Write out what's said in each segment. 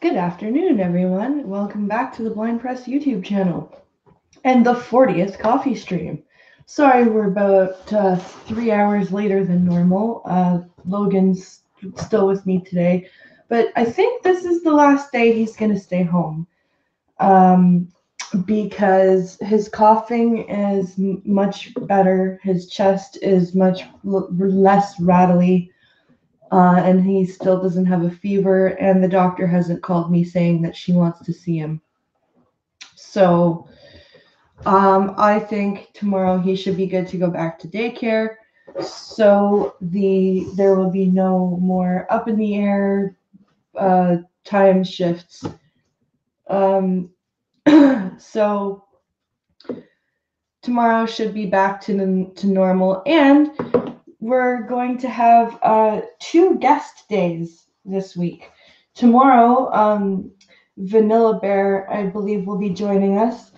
Good afternoon, everyone. Welcome back to the Blind Press YouTube channel and the 40th coffee stream. Sorry, we're about 3 hours later than normal. Logan's still with me today, but I think this is the last day he's going to stay home um, because his coughing is much better. His chest is much less rattly. And he still doesn't have a fever, and the doctor hasn't called me saying that she wants to see him. So I think tomorrow he should be good to go back to daycare. So there will be no more up in the air time shifts. Um, so tomorrow should be back to normal, and we're going to have 2 guest days this week. Tomorrow, Vanilla Bear, I believe, will be joining us.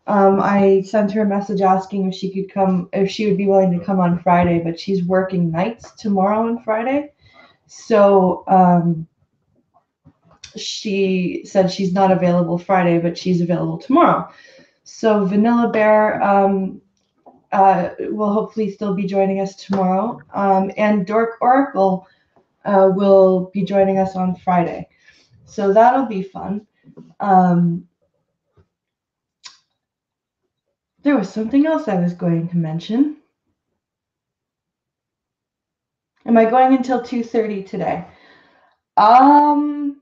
I sent her a message asking if she could come, if she would be willing to come on Friday, but she's working nights tomorrow and Friday. So she said she's not available Friday, but she's available tomorrow. So Vanilla Bear will hopefully still be joining us tomorrow. And Dork Oracle will be joining us on Friday. So that'll be fun. There was something else I was going to mention. Am I going until 2:30 today? I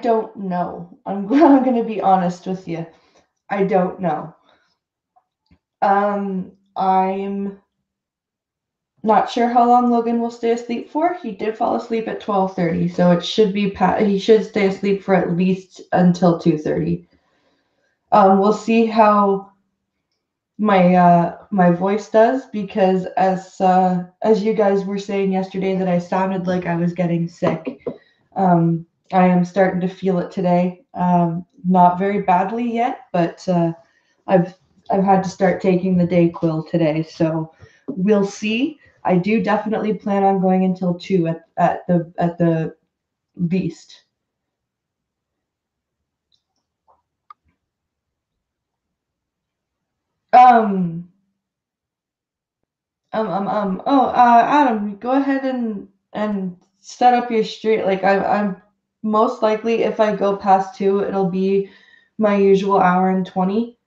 don't know. I'm going to be honest with you. I don't know. I'm not sure how long Logan will stay asleep for. He did fall asleep at 12:30, so it should be he should stay asleep for at least until 2:30. We'll see how my voice does, because as you guys were saying yesterday that I sounded like I was getting sick. I am starting to feel it today. Not very badly yet, but I've had to start taking the Dayquil today, so we'll see. I do definitely plan on going until 2 at the least. Um, Oh, Adam, go ahead and set up your street. Like I'm most likely, if I go past 2, it'll be my usual hour and 20.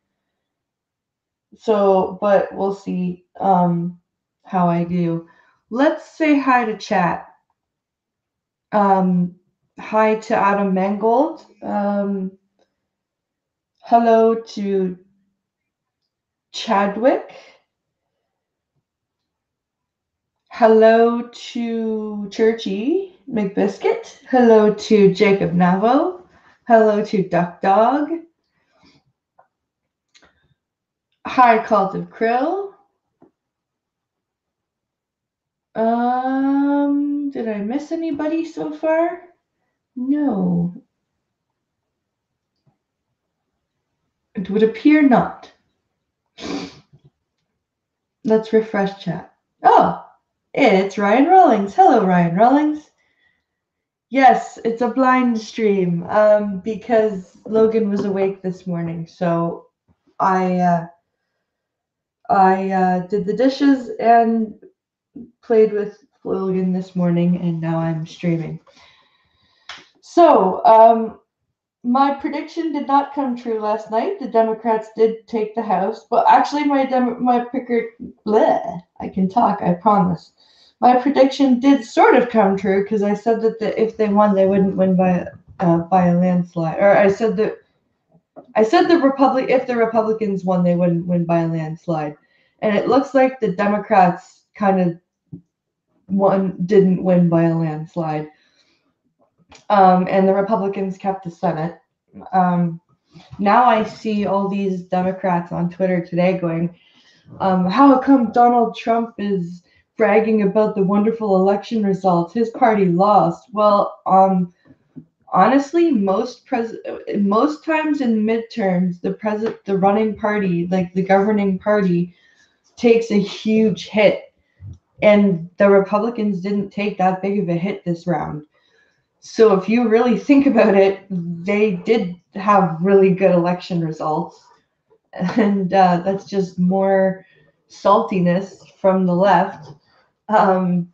So, but we'll see how I do. Let's say hi to chat. Um, Hi to Adam Mangold. Hello to Chadwick. Hello to Churchy McBiscuit. Hello to Jacob Navo. Hello to Duck Dog. Hi, Cult of Krill. Did I miss anybody so far? No. It would appear not. Let's refresh chat. Oh, it's Ryan Rawlings. Hello, Ryan Rawlings. Yes, it's a blind stream because Logan was awake this morning, so I did the dishes and played with Logan this morning, and now I'm streaming. So, my prediction did not come true last night. The Democrats did take the House, but actually, my picker, bleh, I can talk. I promise. My prediction did sort of come true, because I said that if they won, they wouldn't win by a landslide. Or I said the if the Republicans won, they wouldn't win by a landslide, and it looks like the Democrats kind of didn't win by a landslide, and the Republicans kept the Senate. Now I see all these Democrats on Twitter today going, how come Donald Trump is bragging about the wonderful election results? His party lost. Well, honestly, most times in midterms, the running party, like the governing party, takes a huge hit, and the Republicans didn't take that big of a hit this round. So if you really think about it, they did have really good election results. And that's just more saltiness from the left. Um,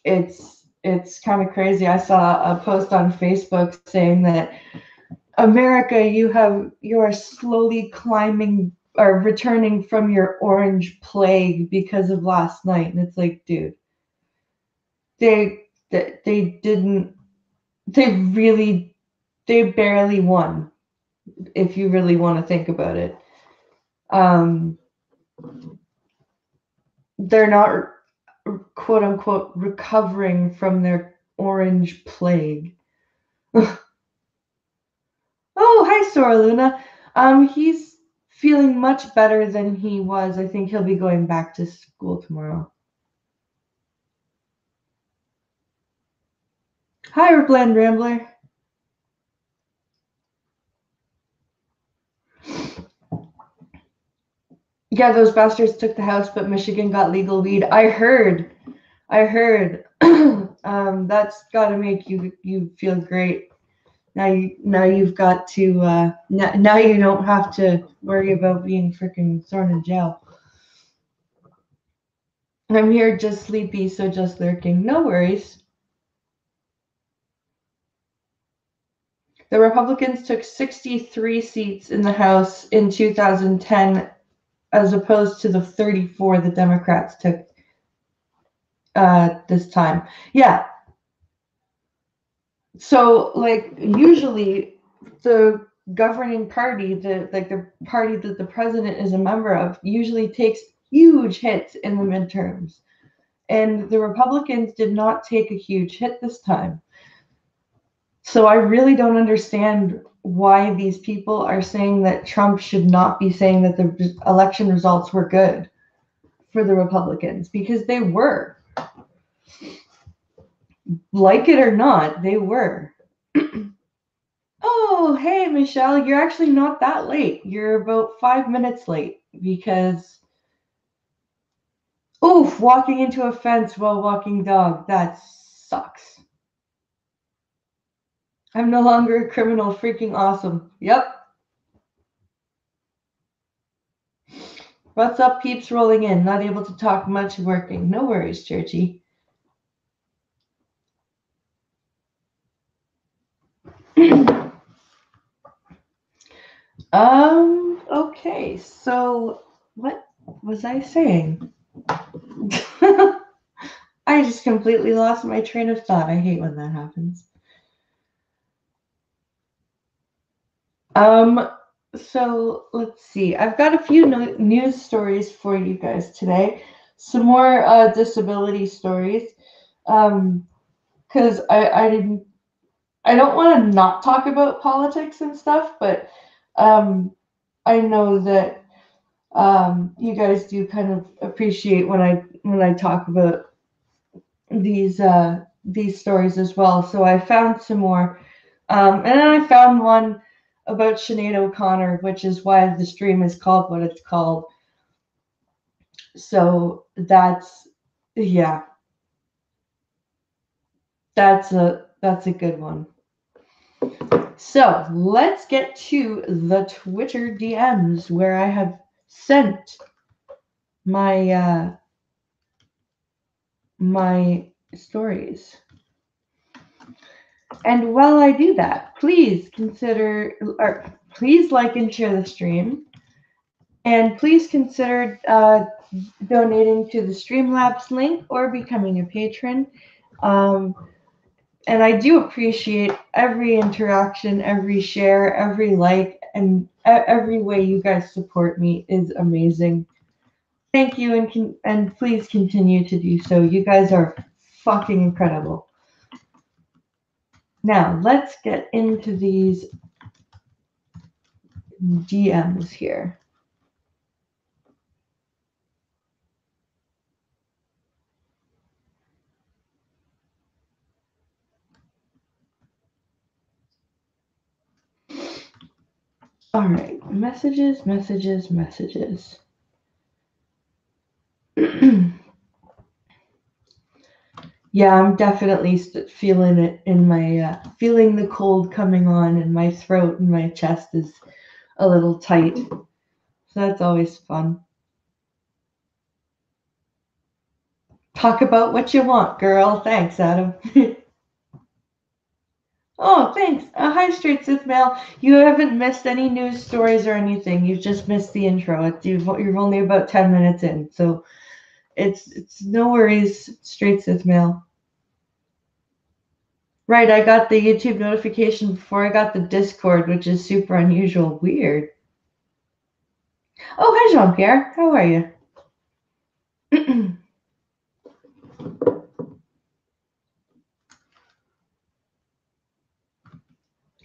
it's kind of crazy. I saw a post on Facebook saying that America, you are slowly climbing or returning from your orange plague because of last night. And it's like, dude, they didn't they barely won, if you really want to think about it. Um, they're not quote unquote recovering from their orange plague. Oh, hi, Sora Luna. He's feeling much better than he was. I think he'll be going back to school tomorrow. Hi, Bland Rambler. Yeah, those bastards took the house, but Michigan got legal weed. I heard. That's got to make you feel great. Now you've got to now you don't have to worry about being freaking thrown in jail. I'm here just sleepy, so just lurking. No worries. The Republicans took 63 seats in the House in 2010, as opposed to the 34 the Democrats took this time. Yeah. So, like, usually the governing party, the party that the president is a member of, usually takes huge hits in the midterms. And the Republicans did not take a huge hit this time. So I really don't understand why these people are saying that Trump should not be saying that the election results were good for the Republicans, because they were. Like it or not, they were. Oh, hey, Michelle, you're actually not that late. You're about 5 minutes late because, oof, walking into a fence while walking dog, that sucks. I'm no longer a criminal, freaking awesome. Yep. What's up, peeps? Rolling in, not able to talk much, working. No worries, Churchy. Okay, so what was I saying? I just completely lost my train of thought. I hate when that happens. So let's see. I've got a few news stories for you guys today. Some more disability stories. Because I don't want to not talk about politics and stuff, but I know that you guys do kind of appreciate when I talk about these stories as well. So I found some more, and then I found one about Sinead O'Connor, which is why the stream is called what it's called. So yeah, that's a good one. So let's get to the Twitter DMs where I have sent my my stories. And while I do that, please please like and share the stream, and please consider donating to the Streamlabs link or becoming a patron. And I do appreciate every interaction, every share, every like, and every way you guys support me is amazing. Thank you, and please continue to do so. You guys are fucking incredible. Now, let's get into these DMs here. All right, messages. Yeah, I'm definitely feeling it in my feeling the cold coming on, and my throat and my chest is a little tight. So that's always fun. Talk about what you want, girl. Thanks, Adam. Oh, thanks. Hi, Straight Sith Mail. You haven't missed any news stories or anything. You've just missed the intro. You're only about 10 minutes in, so it's no worries. Straight Sith Mail. Right, I got the YouTube notification before I got the Discord, which is super unusual. Weird. Oh, hi, Jean-Pierre. How are you?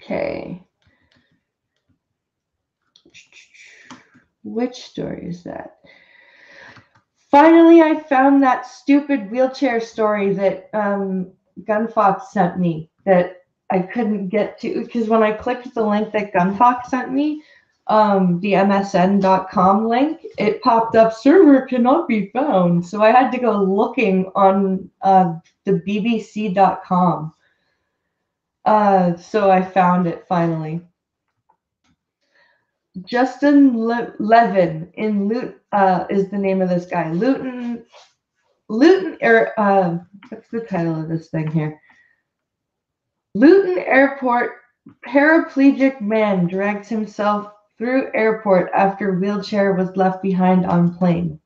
Okay. Which story is that? Finally, I found that stupid wheelchair story that Gunfox sent me that I couldn't get to, because when I clicked the link that Gunfox sent me, the MSN.com link, it popped up, server cannot be found. So I had to go looking on the BBC.com. So I found it finally. Justin Levin in is the name of this guy. Luton, what's the title of this thing here? Luton Airport paraplegic man drags himself through airport after wheelchair was left behind on plane.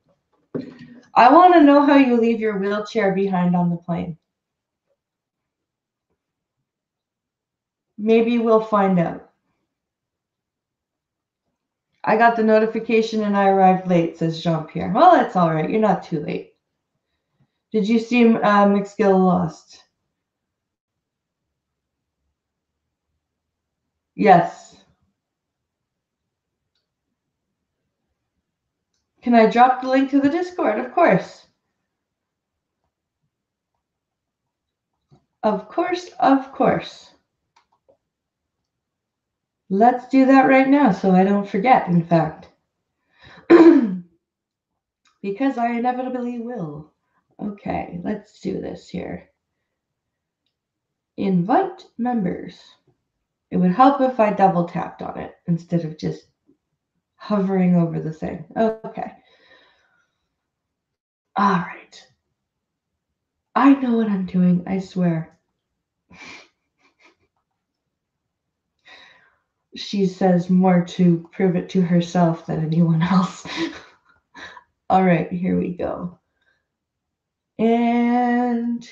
I want to know how you leave your wheelchair behind on the plane. Maybe we'll find out. I got the notification and I arrived late, says Jean-Pierre. Well, that's all right. You're not too late. Did you see McGill Lost? Yes. Can I drop the link to the Discord? Of course. Of course, of course. Let's do that right now so I don't forget, in fact. Because I inevitably will. Okay, let's do this here. Invite members. It would help if I double tapped on it instead of just hovering over the thing. Okay. All right. I know what I'm doing, I swear. She says more to prove it to herself than anyone else. All right, here we go. And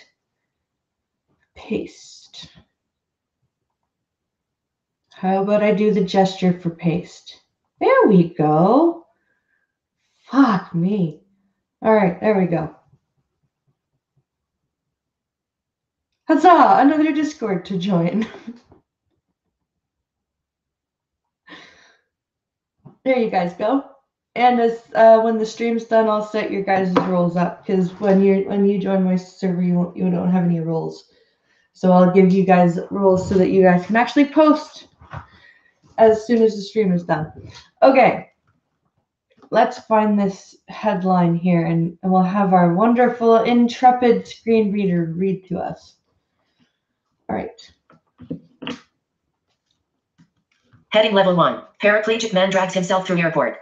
paste. How about I do the gesture for paste? There we go. Fuck me. All right, there we go. Huzzah! Another Discord to join. There you guys go. And as when the stream's done, I'll set your guys' roles up, because when you join my server, you don't have any roles. So I'll give you guys roles so that you guys can actually post as soon as the stream is done. Okay, let's find this headline here, and we'll have our wonderful, intrepid screen reader read to us. All right. Heading Level 1. Paraplegic man drags himself through airport.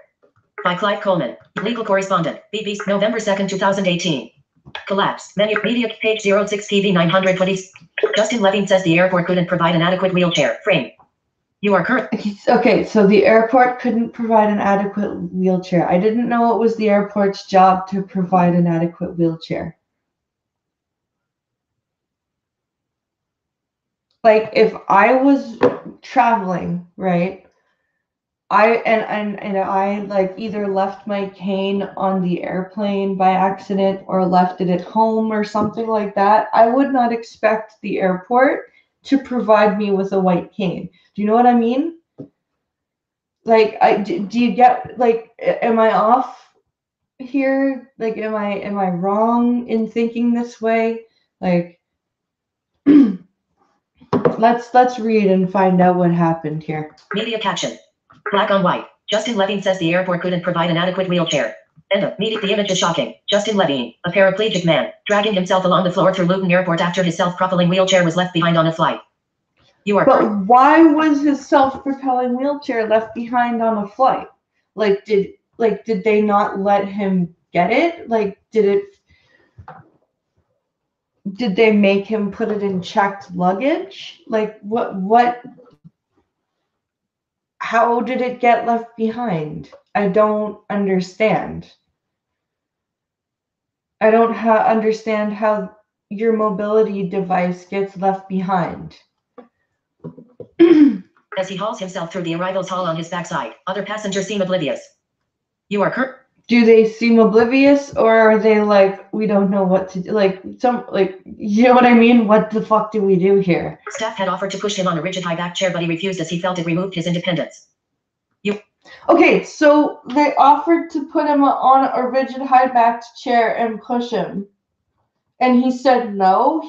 By Clive Coleman. Legal correspondent. BBC, November 2nd, 2018. Collapse. Menu. Media. Page 06 TV 920. Justin Levin says the airport couldn't provide an adequate wheelchair frame. You are correct. Okay, so the airport couldn't provide an adequate wheelchair. I didn't know it was the airport's job to provide an adequate wheelchair. Like, if I was traveling, right, I like either left my cane on the airplane by accident or left it at home or something like that, I would not expect the airport to provide me with a white cane. Do you know what I mean? Like, do you get, like, am I off here? Like, am I wrong in thinking this way? Like, let's read and find out what happened here. Media caption. Black on white. Justin Levin says the airport couldn't provide an adequate wheelchair. The image is shocking. Justin Levine, a paraplegic man, dragging himself along the floor through Luton Airport after his self-propelling wheelchair was left behind on a flight. But why was his self-propelling wheelchair left behind on a flight? Did they not let him get it? Did they make him put it in checked luggage? How did it get left behind? I don't understand. I don't understand how your mobility device gets left behind. As he hauls himself through the arrivals hall on his backside, other passengers seem oblivious. Do they seem oblivious, or are they like, we don't know what to do? You know what I mean? What the fuck do we do here? Staff had offered to push him on a rigid high back chair, but he refused as he felt it removed his independence. Okay, so they offered to put him on a rigid high backed chair and push him. And he said no.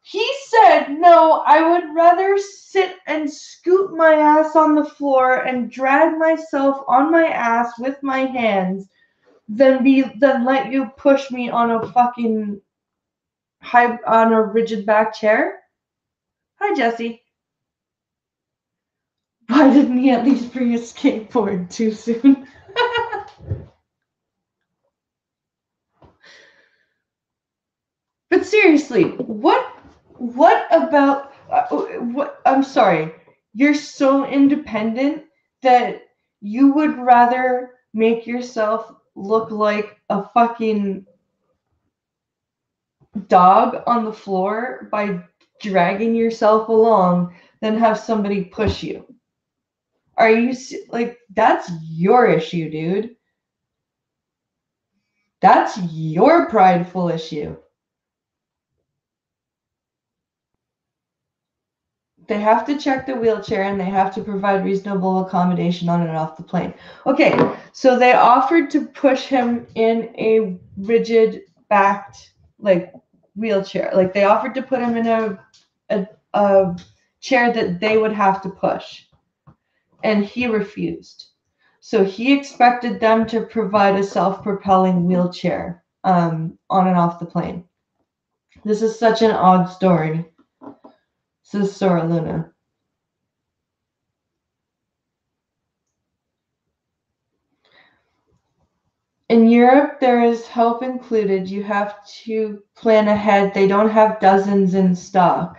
He said, no, I would rather sit and scoot my ass on the floor and drag myself on my ass with my hands than let you push me on a fucking on a rigid back chair. Hi, Jesse. Why didn't he at least bring a skateboard too soon? But seriously, what about I'm sorry, you're so independent that you would rather make yourself look like a fucking dog on the floor by dragging yourself along than have somebody push you. Are you that's your issue, dude? That's your prideful issue. They have to check the wheelchair and they have to provide reasonable accommodation on and off the plane. Okay, so they offered to push him in a rigid backed wheelchair. They offered to put him in a chair that they would have to push. And he refused. So he expected them to provide a self-propelling wheelchair on and off the plane. This is such an odd story. This is Sora Luna. In Europe, there is help included. You have to plan ahead. They don't have dozens in stock.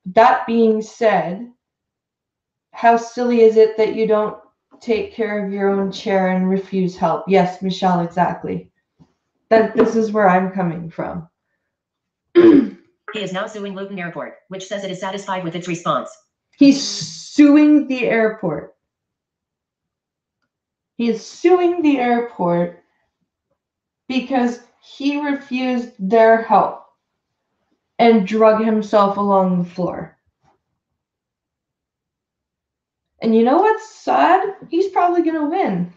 That being said, how silly is it that you don't take care of your own chair and refuse help? Yes, Michelle, exactly. This is where I'm coming from. He is now suing Luton Airport, which says it is satisfied with its response. He's suing the airport. He is suing the airport because he refused their help and drug himself along the floor. And you know what's sad? He's probably going to win.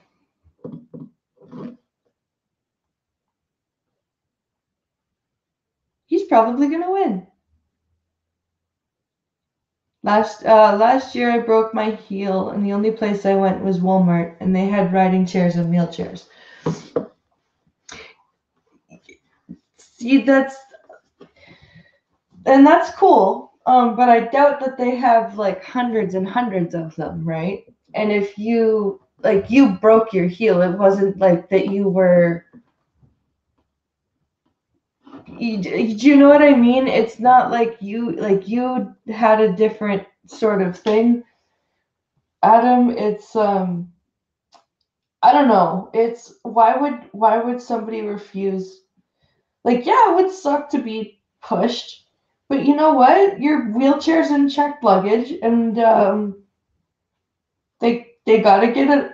He's probably going to win. Last year I broke my heel, and the only place I went was Walmart, and they had riding chairs and wheelchairs. See, that's cool. But I doubt that they have hundreds and hundreds of them, right? And if you broke your heel, it wasn't like that you were. Do you know what I mean? It's not like you had a different sort of thing. Adam, it's I don't know. It's why would somebody refuse? Yeah, it would suck to be pushed, but you know what? Your wheelchair's in checked luggage, and they gotta get it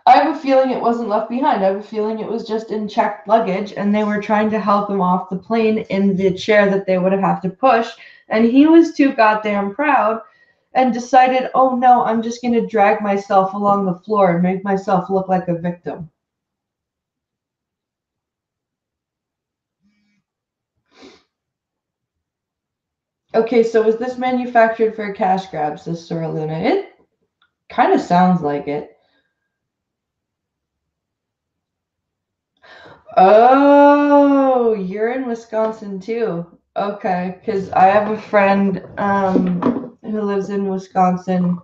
I have a feeling it wasn't left behind. I have a feeling it was just in checked luggage, and they were trying to help him off the plane in the chair that they would have to push. And he was too goddamn proud and decided, oh no, I'm just going to drag myself along the floor and make myself look like a victim. Okay, so was this manufactured for a cash grab, says Sora Luna? It kind of sounds like it. Oh, you're in Wisconsin too. Okay, because I have a friend who lives in Wisconsin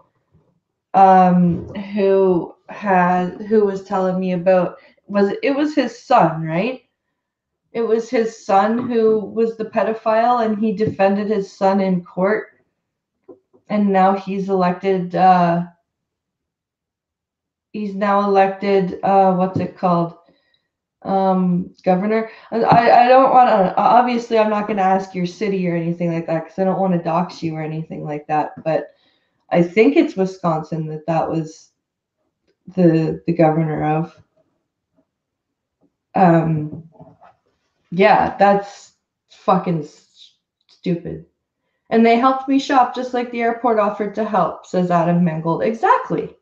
who was telling me about was his son, right? It was his son who was the pedophile, and he defended his son in court, and now he's elected. He's now elected. What's it called? Governor. I don't want to. Obviously, I'm not going to ask your city or anything like that because I don't want to dox you or anything like that. But I think it's Wisconsin that was the governor of. Um, yeah, that's fucking stupid. And they helped me shop just like the airport offered to help, says Adam Mangold. Exactly.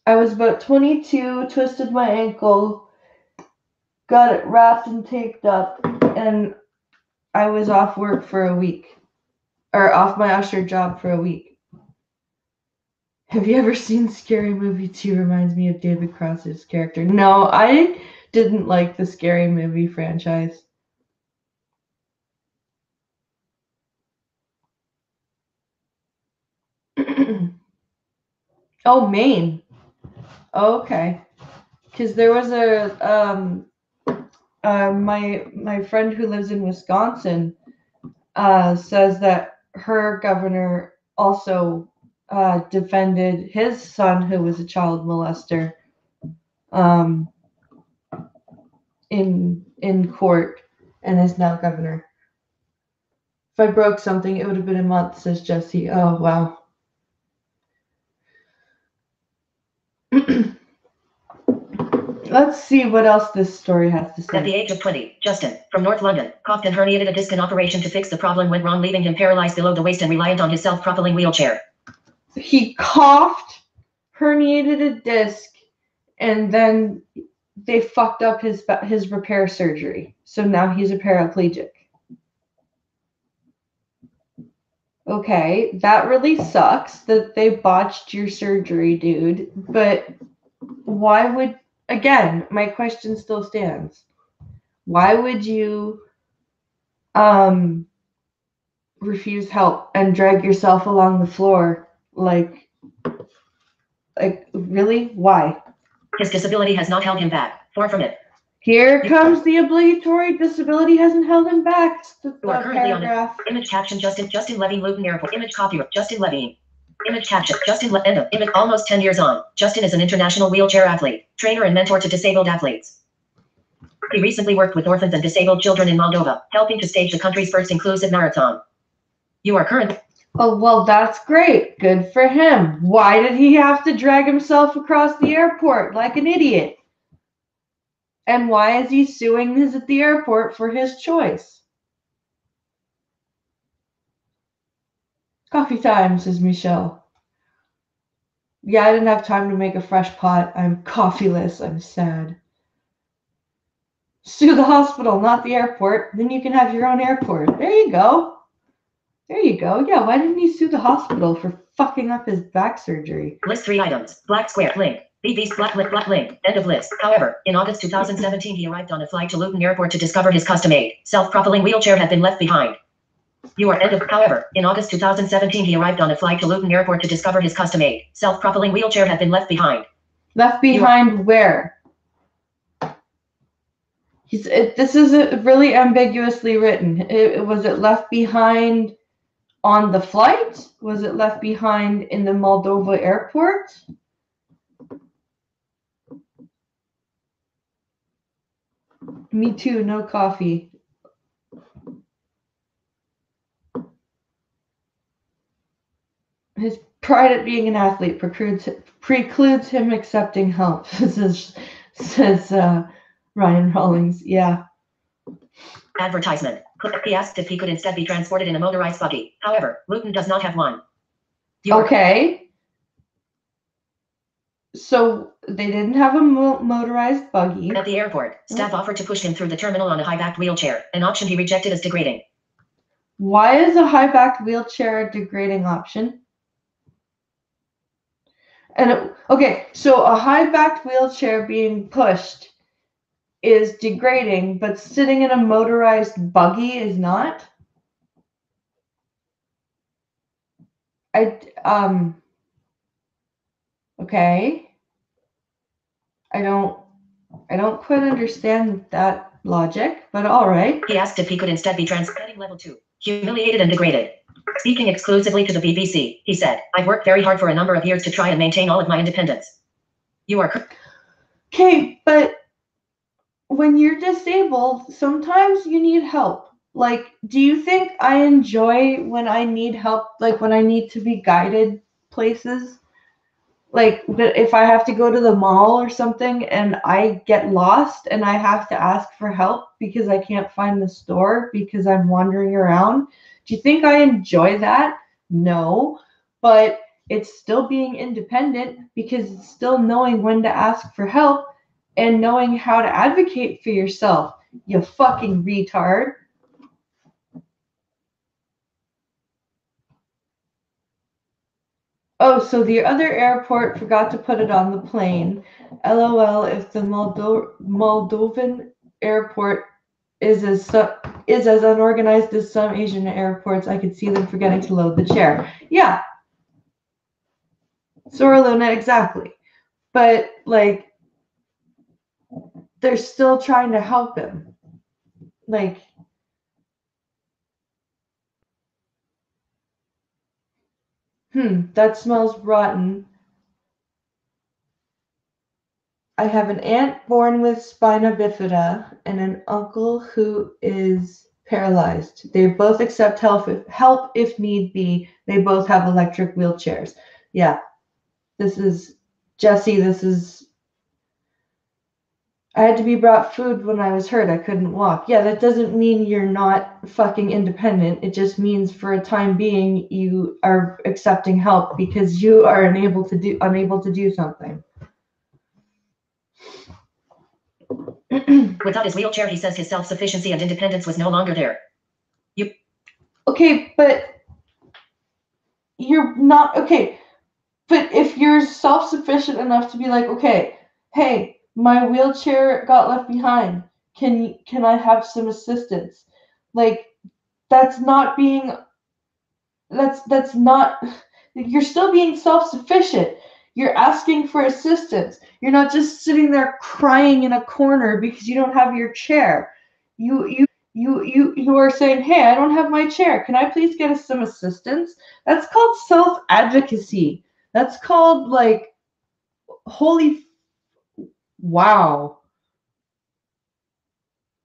I was about 22, twisted my ankle, got it wrapped and taped up, and I was off work for a week. Or off my usher job for a week. Have you ever seen Scary Movie 2? Reminds me of David Cross's character. No, I didn't like the Scary Movie franchise. Oh, Maine. Oh, okay. Because there was my friend who lives in Wisconsin says that her governor also defended his son, who was a child molester, in court, and is now governor. If I broke something, it would have been a month, says Jesse. Oh, wow. Let's see what else this story has to say. At the age of 20, Justin, from North London, coughed and herniated a disc. An operation to fix the problem went wrong, leaving him paralyzed below the waist and reliant on his self-propelling wheelchair. He coughed, herniated a disc, and then they fucked up his repair surgery. So now he's a paraplegic. Okay, that really sucks that they botched your surgery, dude. But why would, again, my question still stands. Why would you refuse help and drag yourself along the floor? Like really? Why? His disability has not held him back. Far from it. Here comes the obligatory disability hasn't held him back. The paragraph. Image caption: Justin Levine, Luton Airport. Image copyright: Justin Levine. Image caption: End of image. Almost 10 years on, Justin is an international wheelchair athlete, trainer, and mentor to disabled athletes. He recently worked with orphans and disabled children in Moldova, helping to stage the country's first inclusive marathon. You are current. Oh, well, that's great. Good for him. Why did he have to drag himself across the airport like an idiot? And why is he suing at the airport for his choice? Coffee time, says Michelle. Yeah, I didn't have time to make a fresh pot. I'm coffeeless. I'm sad. Sue the hospital, not the airport. Then you can have your own airport. There you go. There you go. Yeah, why didn't he sue the hospital for fucking up his back surgery? List 3 items. Black square. Link. BV's black link. End of list. However, in August 2017, he arrived on a flight to Luton Airport to discover his custom-made, self-propelling wheelchair had been left behind. However, in August 2017, he arrived on a flight to Luton Airport to discover his custom-made, self-propelling wheelchair had been left behind. Left behind where? This is really ambiguously written. Was it left behind on the flight? Was it left behind in the Moldova airport? Me too, no coffee. His pride at being an athlete precludes him accepting help, says Ryan Rawlings. Yeah. Advertisement. He asked if he could instead be transported in a motorized buggy. However, Luton does not have one. Okay. So they didn't have a motorized buggy. At the airport, staff offered to push him through the terminal on a high-backed wheelchair, an option he rejected as degrading. Why is a high-backed wheelchair a degrading option? Okay, so a high-backed wheelchair being pushed is degrading, but sitting in a motorized buggy is not. Okay. I don't quite understand that logic, but all right. He asked if he could instead be heading level 2, humiliated and degraded. Speaking exclusively to the BBC, he said, I've worked very hard for a number of years to try and maintain all of my independence. You are... Okay, but when you're disabled, sometimes you need help. Like, do you think I enjoy when I need help, like when I need to be guided places? Like, if I have to go to the mall or something and I get lost and I have to ask for help because I can't find the store because I'm wandering around, do you think I enjoy that? No, but it's still being independent because it's still knowing when to ask for help and knowing how to advocate for yourself, you fucking retard. Oh, so the other airport forgot to put it on the plane. LOL, if the Moldovan airport is as unorganized as some Asian airports, I could see them forgetting to load the chair. Yeah. Sora Luna, exactly. But, like, they're still trying to help him. Like, that smells rotten. I have an aunt born with spina bifida and an uncle who is paralyzed. They both accept help if need be. They both have electric wheelchairs. Yeah, this is Jesse. I had to be brought food when I was hurt. I couldn't walk. Yeah, that doesn't mean you're not fucking independent. It just means for a time being you are accepting help because you are unable to do something. Without his wheelchair, he says his self-sufficiency and independence was no longer there. Okay, but you're not okay. But if you're self-sufficient enough to be like, okay, hey, my wheelchair got left behind. Can I have some assistance? Like, that's not being that's not you're still being self-sufficient. You're asking for assistance. You're not just sitting there crying in a corner because you don't have your chair. You are saying, hey, I don't have my chair. Can I please get some assistance? That's called self-advocacy. That's called, like, holy wow.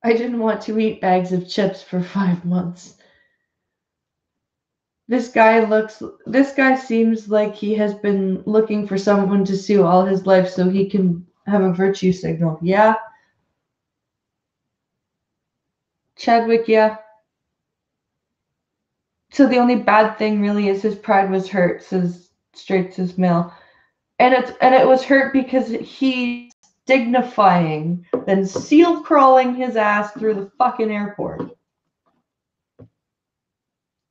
I didn't want to eat bags of chips for 5 months. This guy seems like he has been looking for someone to sue all his life so he can have a virtue signal. Yeah. Chadwick, yeah. So the only bad thing really is his pride was hurt, says Straight Says Mail. And it was hurt because he's dignifying than seal crawling his ass through the fucking airport.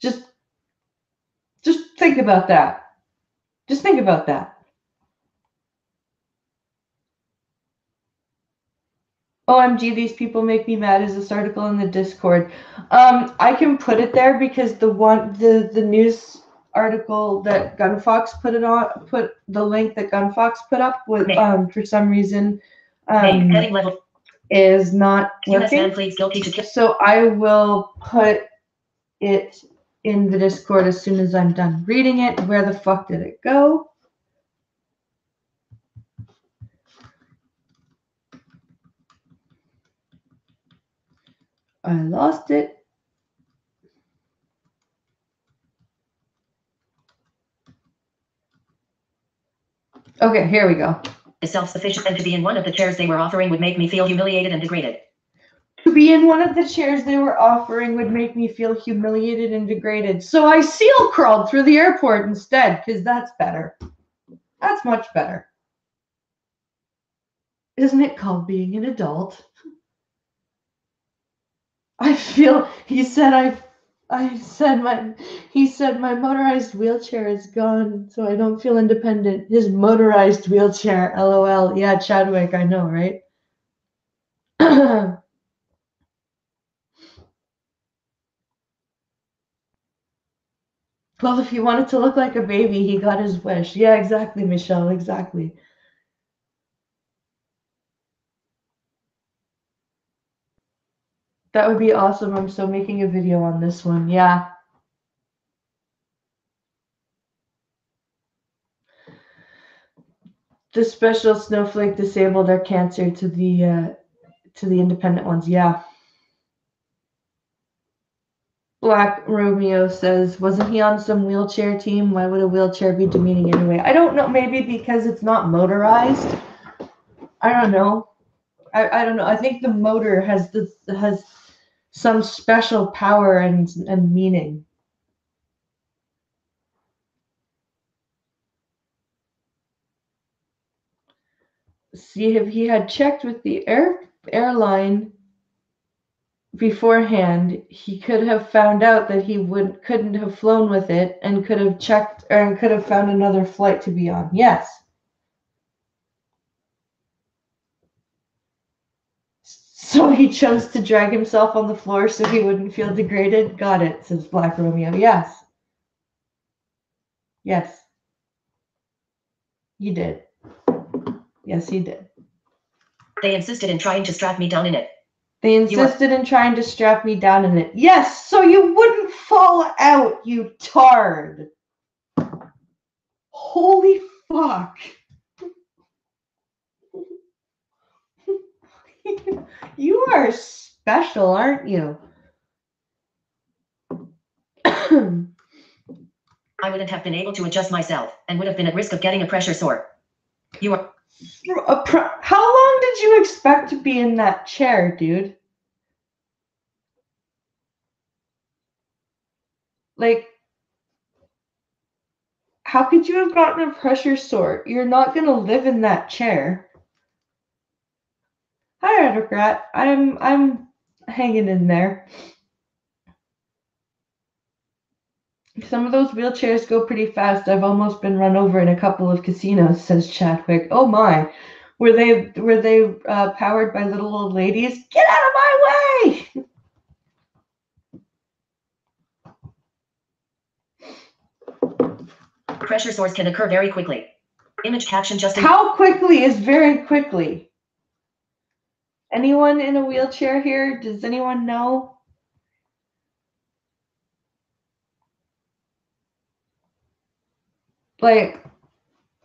Just think about that. Just think about that. OMG, these people make me mad. Is this article in the Discord? I can put it there because the news article that Gunfox put the link that Gunfox put up with for some reason is not working. So I will put it in the Discord as soon as I'm done reading it. Where the fuck did it go? I lost it. Okay, here we go. Self-sufficient and to be in one of the chairs they were offering would make me feel humiliated and degraded. To be in one of the chairs they were offering would make me feel humiliated and degraded. So I seal crawled through the airport instead, because that's better. That's much better. Isn't it called being an adult? He said He said my motorized wheelchair is gone, so I don't feel independent. His motorized wheelchair, LOL. Yeah, Chadwick, I know, right? Well, if he wanted to look like a baby, he got his wish. Yeah, exactly, Michelle, exactly. That would be awesome. I'm so making a video on this one. Yeah. The special snowflake disabled their cancer to the independent ones. Yeah. Black Romeo says, wasn't he on some wheelchair team? Why would a wheelchair be demeaning anyway? I don't know. Maybe because it's not motorized. I don't know. I don't know. I think the motor has some special power and meaning. See, if he had checked with the airline beforehand, he could have found out that he couldn't have flown with it and could have checked and could have found another flight to be on. Yes. So he chose to drag himself on the floor so he wouldn't feel degraded. Got it, says Black Romeo. Yes. Yes. You did. Yes, he did. They insisted in trying to strap me down in it. They insisted in trying to strap me down in it. Yes, so you wouldn't fall out, you tard. Holy fuck. You are special, aren't you? I wouldn't have been able to adjust myself and would have been at risk of getting a pressure sore. You are... How long did you expect to be in that chair, dude? Like, how could you have gotten a pressure sore? You're not going to live in that chair. Hi, Autocrat. I'm hanging in there. Some of those wheelchairs go pretty fast. I've almost been run over in a couple of casinos, says Chadwick. Oh my. Were they powered by little old ladies? Get out of my way! Pressure sores can occur very quickly. Image caption just... How quickly is very quickly? Anyone in a wheelchair here? Does anyone know? Like,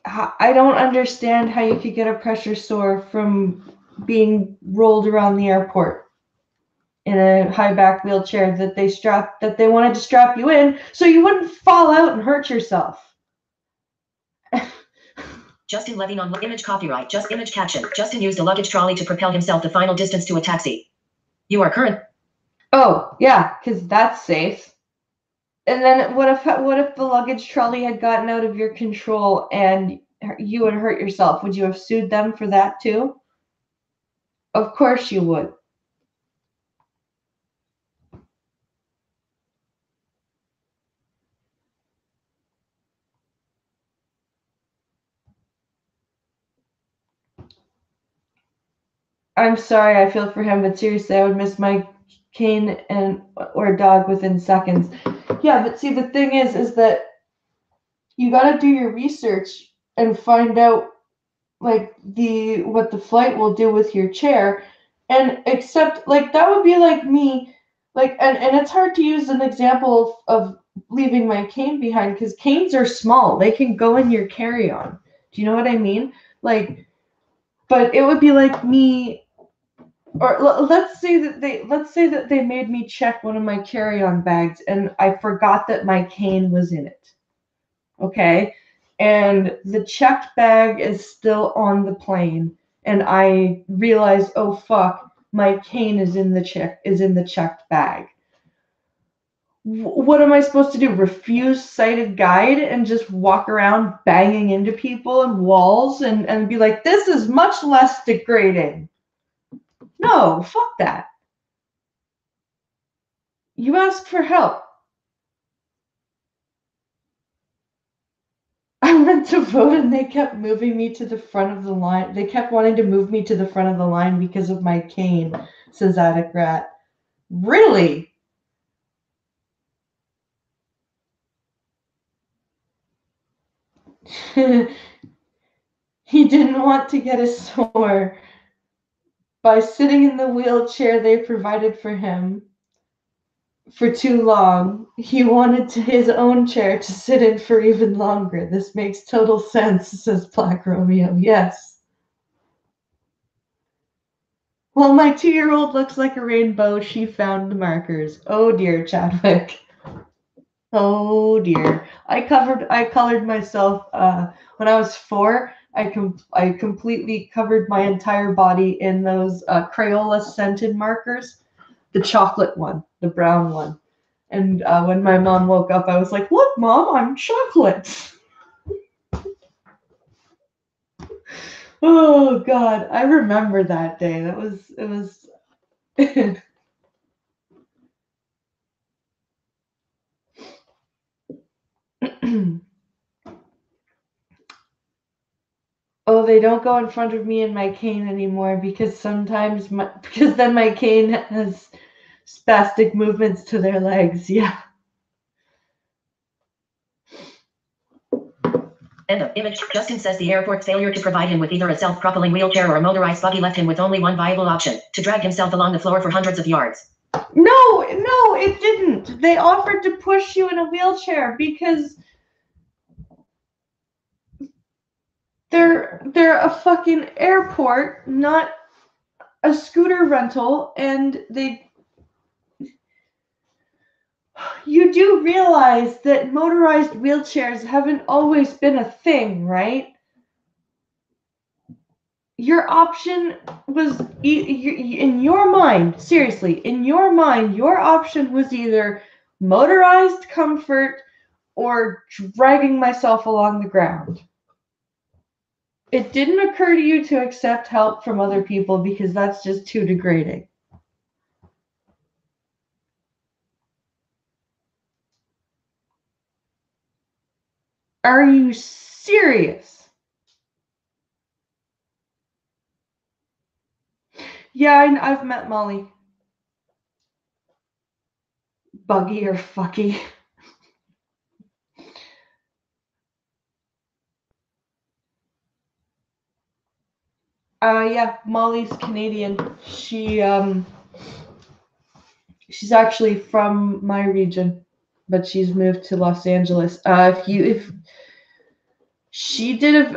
I don't understand how you could get a pressure sore from being rolled around the airport in a high back wheelchair that they wanted to strap you in so you wouldn't fall out and hurt yourself. Justin Levine on image copyright. Just image caption. Justin used a luggage trolley to propel himself the final distance to a taxi. You are current. Oh, yeah, because that's safe. And then what if the luggage trolley had gotten out of your control and you had hurt yourself? Would you have sued them for that too? Of course you would. I'm sorry, I feel for him, but seriously, I would miss my cane or dog within seconds. Yeah, but see, the thing is that you got to do your research and find out like what the flight will do with your chair, and except like that would be like me, like and it's hard to use an example of leaving my cane behind because canes are small; they can go in your carry-on. Do you know what I mean? Like, but it would be like me. Or let's say that they made me check one of my carry-on bags and I forgot that my cane was in it. Okay? And the checked bag is still on the plane and I realize, "Oh fuck, my cane is in the checked bag." What am I supposed to do? Refuse sighted guide and just walk around banging into people and walls and be like, "This is much less degrading." No, fuck that. You asked for help. I went to vote and they kept moving me to the front of the line. They kept wanting to move me to the front of the line because of my cane, says Attic Rat. Really? He didn't want to get a sore by sitting in the wheelchair they provided for him for too long. He wanted his own chair to sit in for even longer. This makes total sense, says Black Romeo. Yes. Well, my 2-year-old looks like a rainbow. She found the markers. Oh dear, Chadwick. Oh dear. I colored myself when I was 4. I completely covered my entire body in those Crayola scented markers, the chocolate one, the brown one. And when my mom woke up, I was like, "Look, Mom, I'm chocolate." Oh God, I remember that day. It was. Oh, they don't go in front of me in my cane anymore because because then my cane has spastic movements to their legs. Yeah. End of image. Justin says the airport's failure to provide him with either a self-propelling wheelchair or a motorized buggy left him with only one viable option: to drag himself along the floor for hundreds of yards. No, it didn't. They offered to push you in a wheelchair because they're a fucking airport, not a scooter rental, and you do realize that motorized wheelchairs haven't always been a thing, right? Your option was in your mind, seriously, in your mind, your option was either motorized comfort or dragging myself along the ground. It didn't occur to you to accept help from other people because that's just too degrading. Are you serious? Yeah, I've met Molly. Buggy or fucky. Yeah, Molly's Canadian. She's actually from my region, but she's moved to Los Angeles. If she did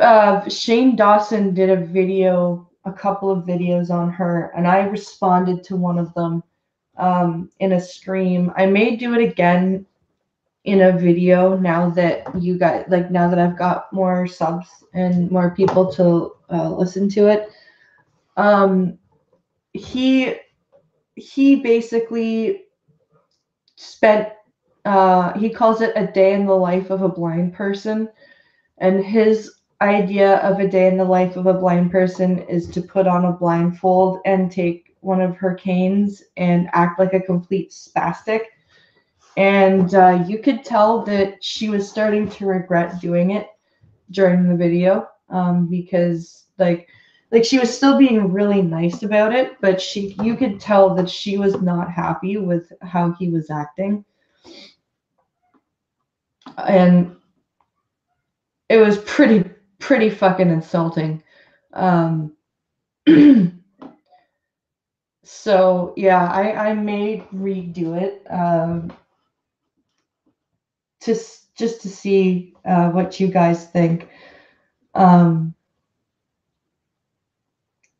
Shane Dawson did a couple of videos on her, and I responded to one of them in a stream. I may do it again in a video now that now that I've got more subs and more people to listen to it. He basically spent he calls it a day in the life of a blind person, and his idea of a day in the life of a blind person is to put on a blindfold and take one of her canes and act like a complete spastic. And you could tell that she was starting to regret doing it during the video because she was still being really nice about it, but you could tell that she was not happy with how he was acting. And it was pretty fucking insulting. So yeah, I may redo it just to see what you guys think.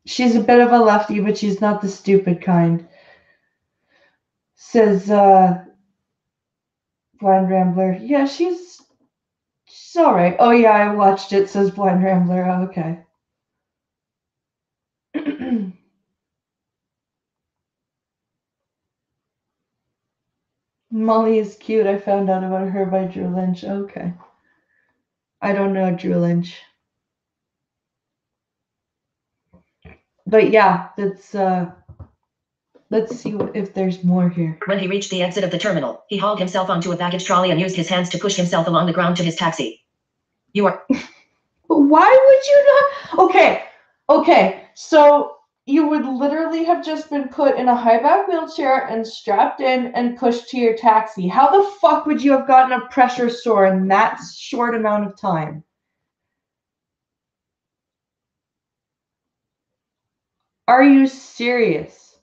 She's a bit of a lefty, but she's not the stupid kind. Says Blind Rambler. Yeah, she's all right. Oh yeah, I watched it. Says Blind Rambler. Oh, okay. Molly is cute. I found out about her by Drew Lynch. Okay. I don't know Drew Lynch. But yeah, let's see if there's more here. When he reached the exit of the terminal, he hauled himself onto a baggage trolley and used his hands to push himself along the ground to his taxi. You are. But why would you not? Okay, so you would literally have just been put in a high back wheelchair and strapped in and pushed to your taxi. How the fuck would you have gotten a pressure sore in that short amount of time? Are you serious?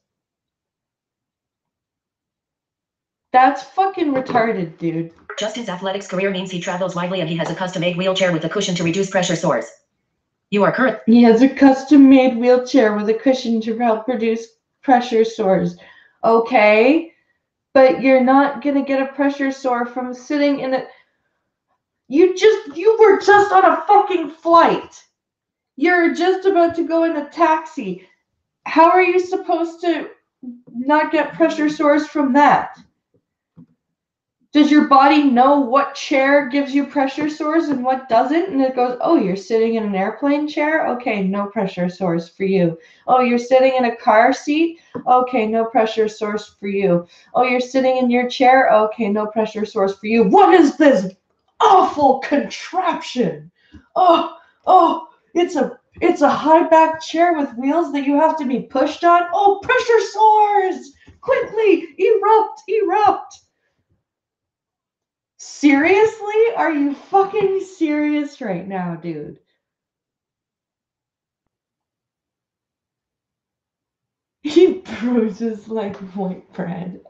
That's fucking retarded, dude. Justin's athletics career means he travels widely and he has a custom-made wheelchair with a cushion to reduce pressure sores. You are current. He has a custom-made wheelchair with a cushion to help reduce pressure sores. Okay, but you're not gonna get a pressure sore from sitting in a. You were just on a fucking flight. You're just about to go in a taxi. How are you supposed to not get pressure sores from that? Does your body know what chair gives you pressure sores and what doesn't? And it goes, oh, you're sitting in an airplane chair? Okay, no pressure sores for you. Oh, you're sitting in a car seat? Okay, no pressure sores for you. Oh, you're sitting in your chair? Okay, no pressure sores for you. What is this awful contraption? Oh, it's a high back chair with wheels that you have to be pushed on. Oh, pressure sores! Quickly, erupt! Seriously? Are you fucking serious right now, dude? He bruises like white bread.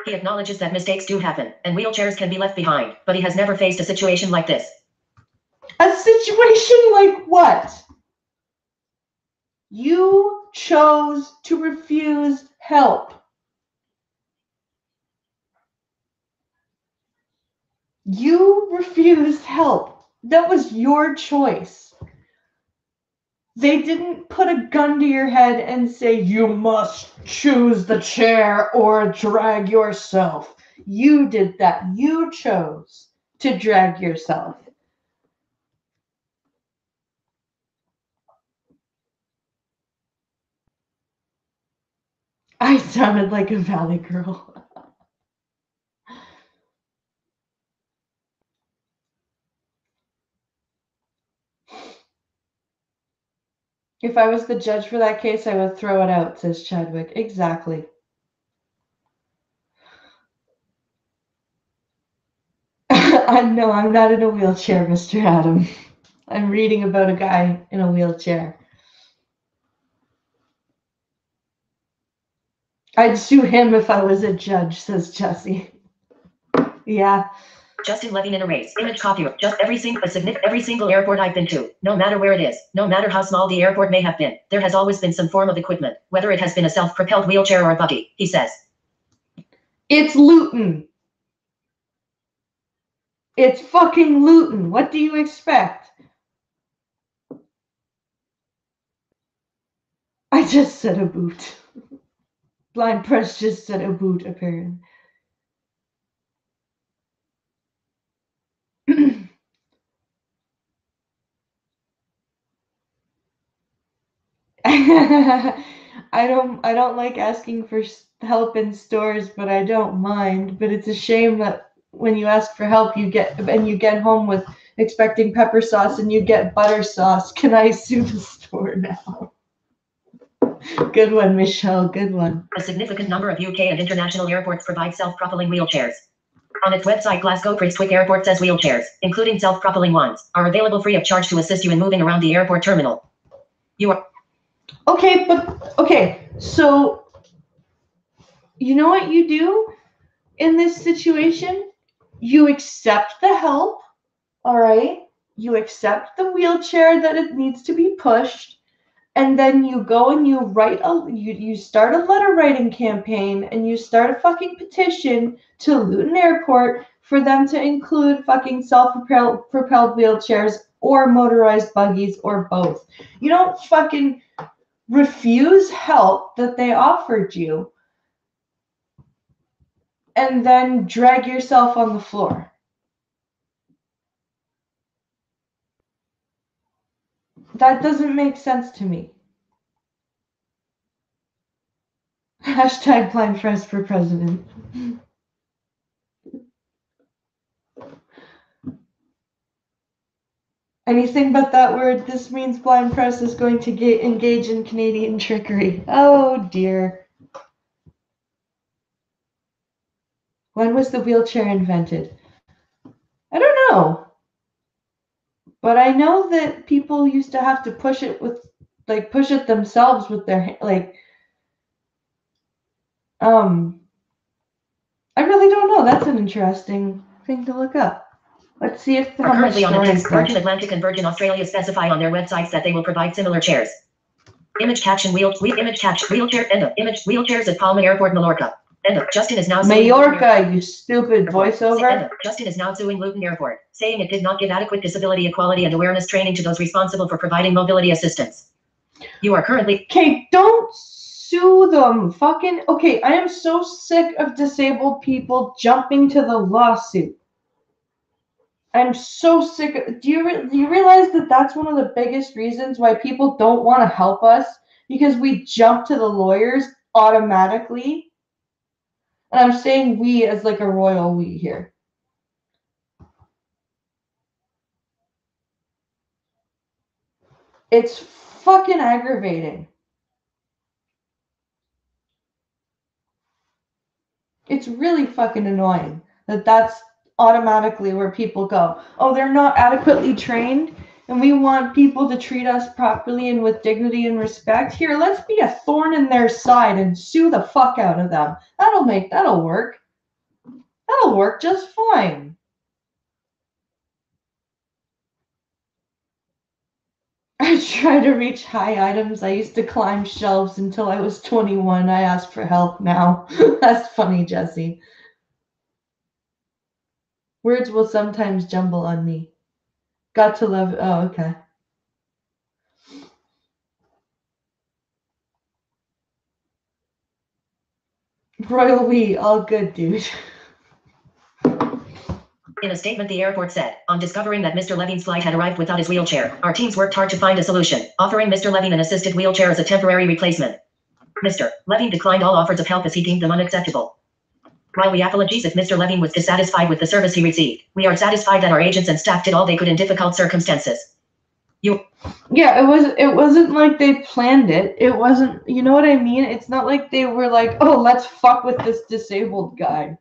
He acknowledges that mistakes do happen, and wheelchairs can be left behind, but he has never faced a situation like this. A situation like what? You chose to refuse help. You refused help. That was your choice. They didn't put a gun to your head and say, you must choose the chair or drag yourself. You did that. You chose to drag yourself. I sounded like a valley girl. If I was the judge for that case, I would throw it out, says Chadwick. Exactly. No, I'm not in a wheelchair, Mr. Adam. I'm reading about a guy in a wheelchair. I'd sue him if I was a judge, says Jesse. Yeah. Justin Levine in a race. Image copy. Just every single airport I've been to, no matter where it is, no matter how small the airport may have been, there has always been some form of equipment, whether it has been a self-propelled wheelchair or a buggy, he says. It's Luton. It's fucking Luton. What do you expect? I just said a boot. Blind Press just said a boot, apparently. I don't like asking for help in stores, but I don't mind. But it's a shame that when you ask for help, you get home with expecting pepper sauce and you get butter sauce. Can I sue the store now? Good one, Michelle. Good one. A significant number of UK and international airports provide self-propelling wheelchairs. On its website, Glasgow Prestwick Airport says wheelchairs, including self-propelling ones, are available free of charge to assist you in moving around the airport terminal. You are okay. So you know what you do in this situation? You accept the help. All right. You accept the wheelchair that it needs to be pushed. And then you go and you start a letter writing campaign and you start a fucking petition to Luton Airport for them to include fucking self-propelled wheelchairs or motorized buggies or both. You don't fucking refuse help that they offered you and then drag yourself on the floor. That doesn't make sense to me. Hashtag Blind Press for president. Anything but that word. This means Blind Press is going to engage in Canadian trickery. Oh dear. When was the wheelchair invented? I don't know. But I know that people used to have to push it themselves with their, I really don't know. That's an interesting thing to look up. Let's see if how much storage. Virgin Atlantic and Virgin Australia specify on their websites that they will provide similar chairs. Image caption image caption wheelchair end of image wheelchairs at Palma Airport, Mallorca. End of. Justin is now Mallorca, you stupid voiceover. Justin is now suing Luton Airport, saying it did not give adequate disability equality and awareness training to those responsible for providing mobility assistance. You are currently. Okay, don't sue them. Fucking. Okay, I am so sick of disabled people jumping to the lawsuit. I'm so sick of. Do you realize that that's one of the biggest reasons why people don't want to help us? Because we jump to the lawyers automatically. And I'm saying we as like a royal we here. It's fucking aggravating. It's really fucking annoying that that's automatically where people go. Oh, they're not adequately trained, and we want people to treat us properly and with dignity and respect. Here, let's be a thorn in their side and sue the fuck out of them. That'll work. That'll work just fine. I try to reach high items. I used to climb shelves until I was 21. I ask for help now. That's funny, Jesse. Words will sometimes jumble on me. Got to love. Oh, okay. Royal we, all good, dude. In a statement, the airport said, on discovering that Mr. Levine's flight had arrived without his wheelchair, our teams worked hard to find a solution, offering Mr. Levine an assisted wheelchair as a temporary replacement. Mr. Levine declined all offers of help as he deemed them unacceptable. While we apologize if Mr. Levine was dissatisfied with the service he received, we are satisfied that our agents and staff did all they could in difficult circumstances. Yeah, it wasn't like they planned it. It wasn't, you know what I mean? It's not like they were like, oh, let's fuck with this disabled guy.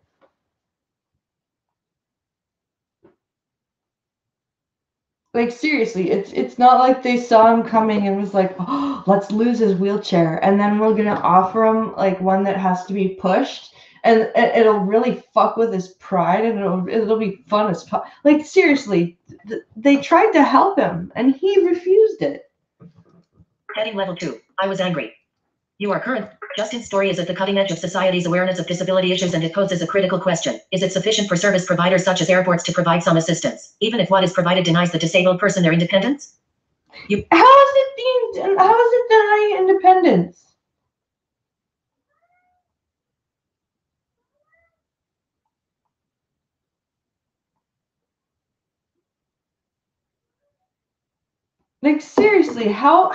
Like seriously, it's not like they saw him coming and was like, oh, let's lose his wheelchair and then we're gonna offer him like one that has to be pushed and it'll really fuck with his pride and it'll be fun as fuck. Like seriously, they tried to help him and he refused it. Heading level 2. I was angry. You are current. Justin's story is at the cutting edge of society's awareness of disability issues and it poses a critical question. Is it sufficient for service providers such as airports to provide some assistance, even if what is provided denies the disabled person their independence? How is it denying independence? Like seriously, how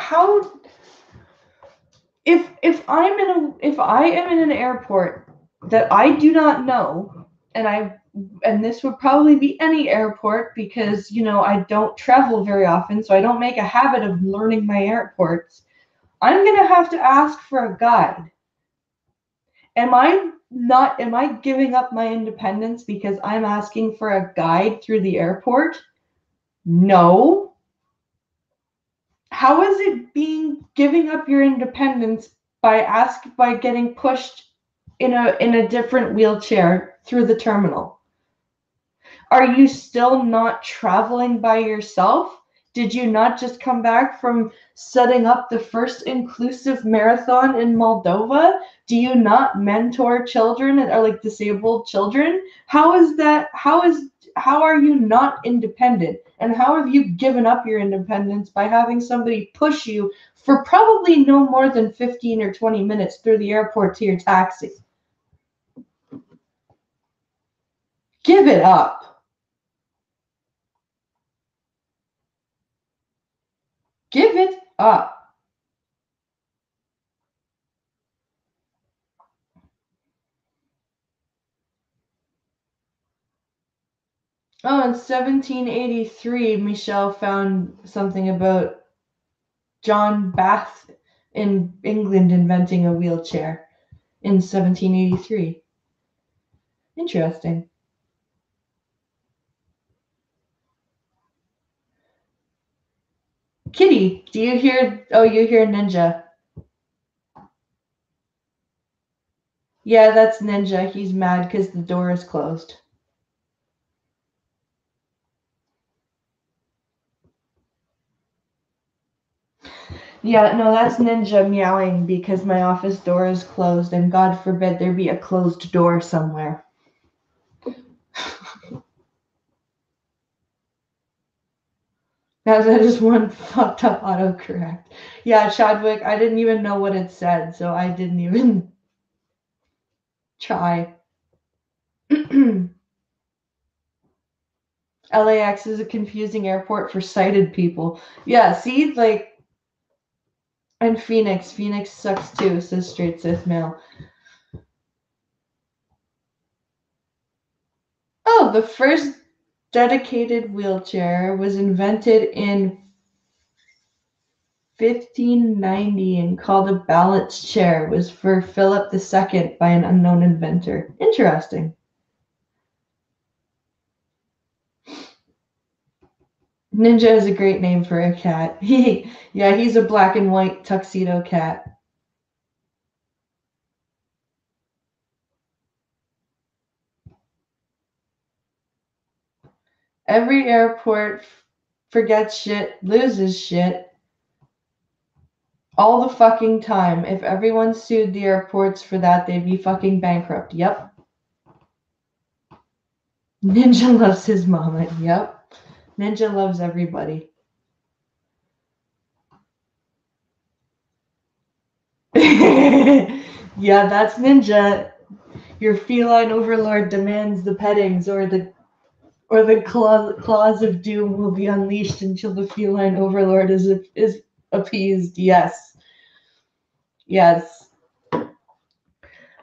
if I am in an airport that I do not know, and this would probably be any airport because I don't travel very often, so I don't make a habit of learning my airports. I'm gonna have to ask for a guide. Am I giving up my independence because I'm asking for a guide through the airport? No. How is it giving up your independence by getting pushed in a different wheelchair through the terminal? Are you still not traveling by yourself? Did you not just come back from setting up the first inclusive marathon in Moldova? Do you not mentor children or like disabled children? How are you not independent? And how have you given up your independence by having somebody push you for probably no more than 15 or 20 minutes through the airport to your taxi? Give it up. Give it up. Oh, in 1783, Michel found something about John Bath in England inventing a wheelchair in 1783. Interesting. Kitty, do you hear? Oh, you hear Ninja. Yeah, that's Ninja. He's mad because the door is closed. Yeah, no, that's Ninja meowing because my office door is closed, and God forbid there be a closed door somewhere. That is one fucked up autocorrect. Yeah, Chadwick, I didn't even know what it said, so I didn't even try. LAX is a confusing airport for sighted people. Yeah, see, like, and Phoenix. Phoenix sucks too, says Straight Sith Mail. Oh, the first dedicated wheelchair was invented in 1590 and called a balance chair. It was for Philip II by an unknown inventor. Interesting. Ninja is a great name for a cat. Yeah, he's a black and white tuxedo cat. Every airport forgets shit, loses shit all the fucking time. If everyone sued the airports for that, they'd be fucking bankrupt. Yep. Ninja loves his mama. Yep. Ninja loves everybody. Yeah, that's Ninja. Your feline overlord demands the pettings, or the claws of doom will be unleashed until the feline overlord is appeased. Yes. Yes.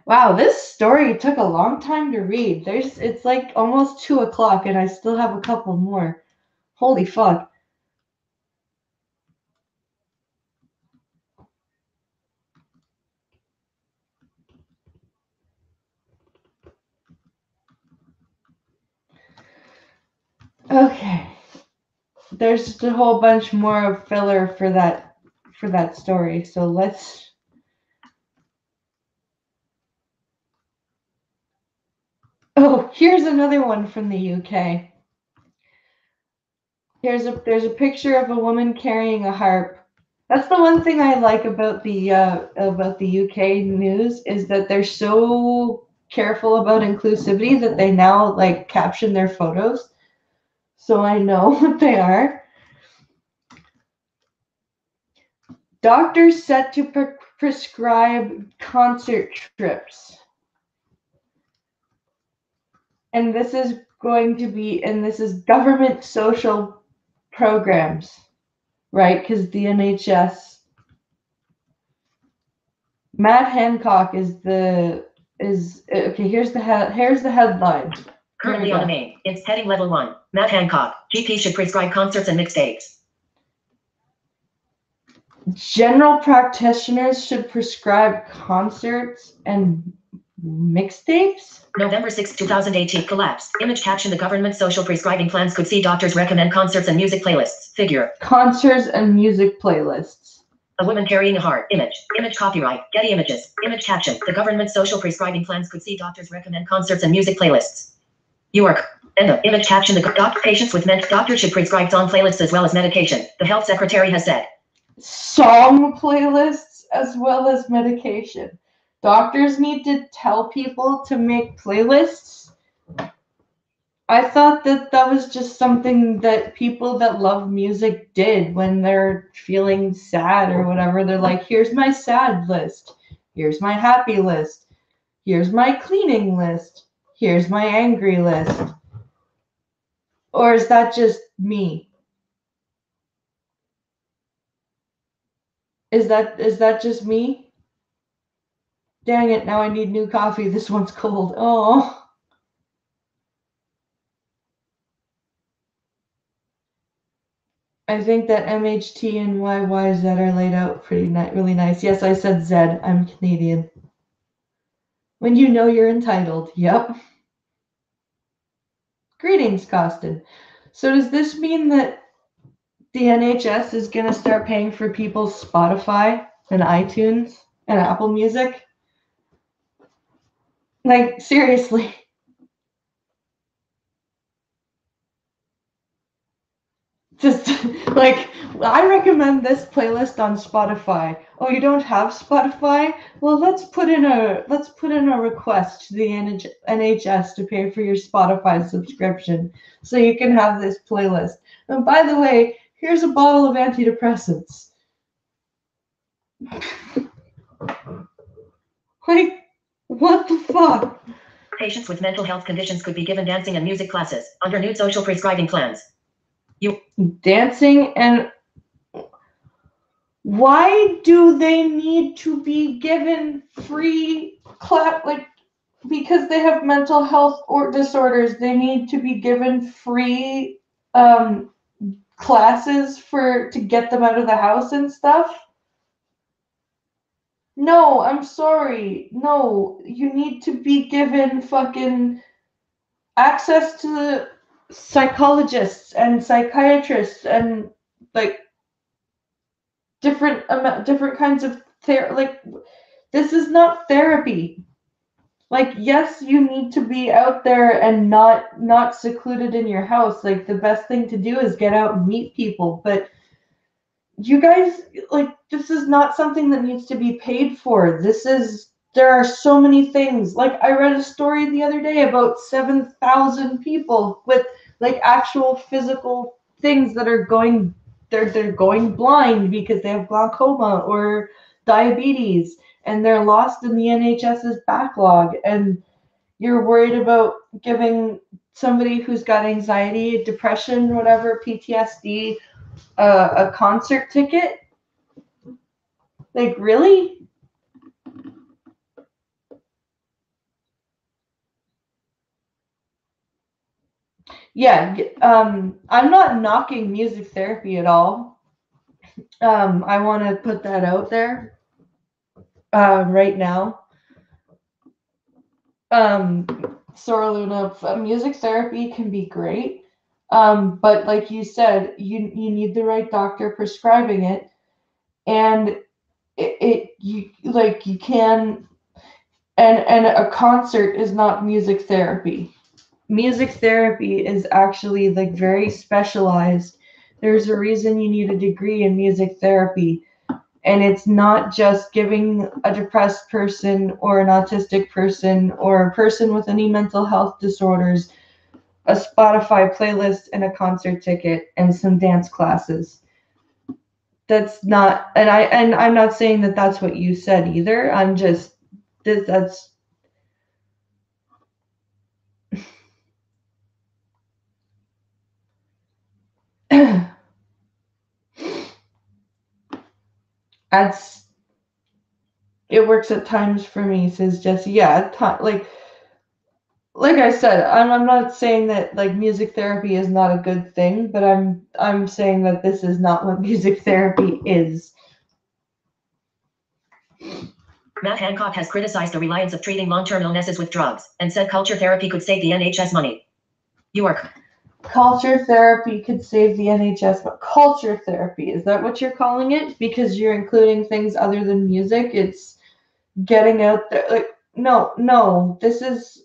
Wow, this story took a long time to read. It's like almost 2 o'clock and I still have a couple more. Holy fuck. Okay. There's just a whole bunch more of filler for that story. So let's. Oh, here's another one from the UK. There's a picture of a woman carrying a harp. That's the one thing I like about the UK news is that they're so careful about inclusivity that they now like caption their photos, so I know what they are. Doctors set to prescribe concert trips, and this is government social programs, right? Because the NHS. Matt Hancock is okay. Here's the headline. Currently on the main. It's heading level 1. Matt Hancock. GP should prescribe concerts and mixtapes. General practitioners should prescribe concerts and mixtapes? November 6, 2018. Collapse. Image caption. The government social prescribing plans could see doctors recommend concerts and music playlists. Figure. Concerts and music playlists. A woman carrying a heart. Image. Image copyright. Getty Images. Image caption. The government social prescribing plans could see doctors recommend concerts and music playlists. York. End of image caption. The patients with doctors should prescribe song playlists as well as medication. The health secretary has said. Song playlists as well as medication. Doctors need to tell people to make playlists. I thought that was just something that people that love music did when they're feeling sad or whatever. They're like, here's my sad list. Here's my happy list. Here's my cleaning list. Here's my angry list. Or is that just me? Is that just me? Dang it, now I need new coffee. This one's cold. Oh. I think that MHT and YYZ are laid out pretty really nice. Yes, I said Z. I'm Canadian. When you know you're entitled. Yep. Greetings, Costin. So does this mean that the NHS is going to start paying for people's Spotify and iTunes and Apple Music? Like, seriously. Just like, I recommend this playlist on Spotify. Oh, you don't have Spotify? Well, let's put in a request to the NHS to pay for your Spotify subscription so you can have this playlist. And by the way, here's a bottle of antidepressants. Like, what the fuck? Patients with mental health conditions could be given dancing and music classes under new social prescribing plans. Dancing and why do they need to be given free because they have mental health or disorders, they need to be given free classes to get them out of the house and stuff? No, I'm sorry. No, you need to be given fucking access to the psychologists and psychiatrists and like different kinds of this is not therapy. Like, yes, you need to be out there and not secluded in your house. Like, the best thing to do is get out and meet people, but you guys, like, this is not something that needs to be paid for. There are so many things. Like, I read a story the other day about 7,000 people with like actual physical things that are going, they're going blind because they have glaucoma or diabetes, and they're lost in the NHS's backlog. And you're worried about giving somebody who's got anxiety, depression, whatever, PTSD, a concert ticket? Like, really? Yeah, I'm not knocking music therapy at all. I want to put that out there right now. Sora Luna, music therapy can be great, but like you said, you need the right doctor prescribing it, and you can, and a concert is not music therapy. Music therapy is actually like very specialized. There's a reason you need a degree in music therapy. And it's not just giving a depressed person or an autistic person or a person with any mental health disorders a Spotify playlist and a concert ticket and some dance classes. That's not, and I'm not saying that that's what you said either. I'm just that's that's it works at times for me, says Jesse. Yeah, like I said, I'm not saying that like music therapy is not a good thing, but I'm saying that this is not what music therapy is. Matt Hancock has criticized the reliance of treating long-term illnesses with drugs and said culture therapy could save the NHS money. Culture therapy could save the NHS, but culture therapy, is that what you're calling it? Because you're including things other than music? It's getting out there. Like, no, this is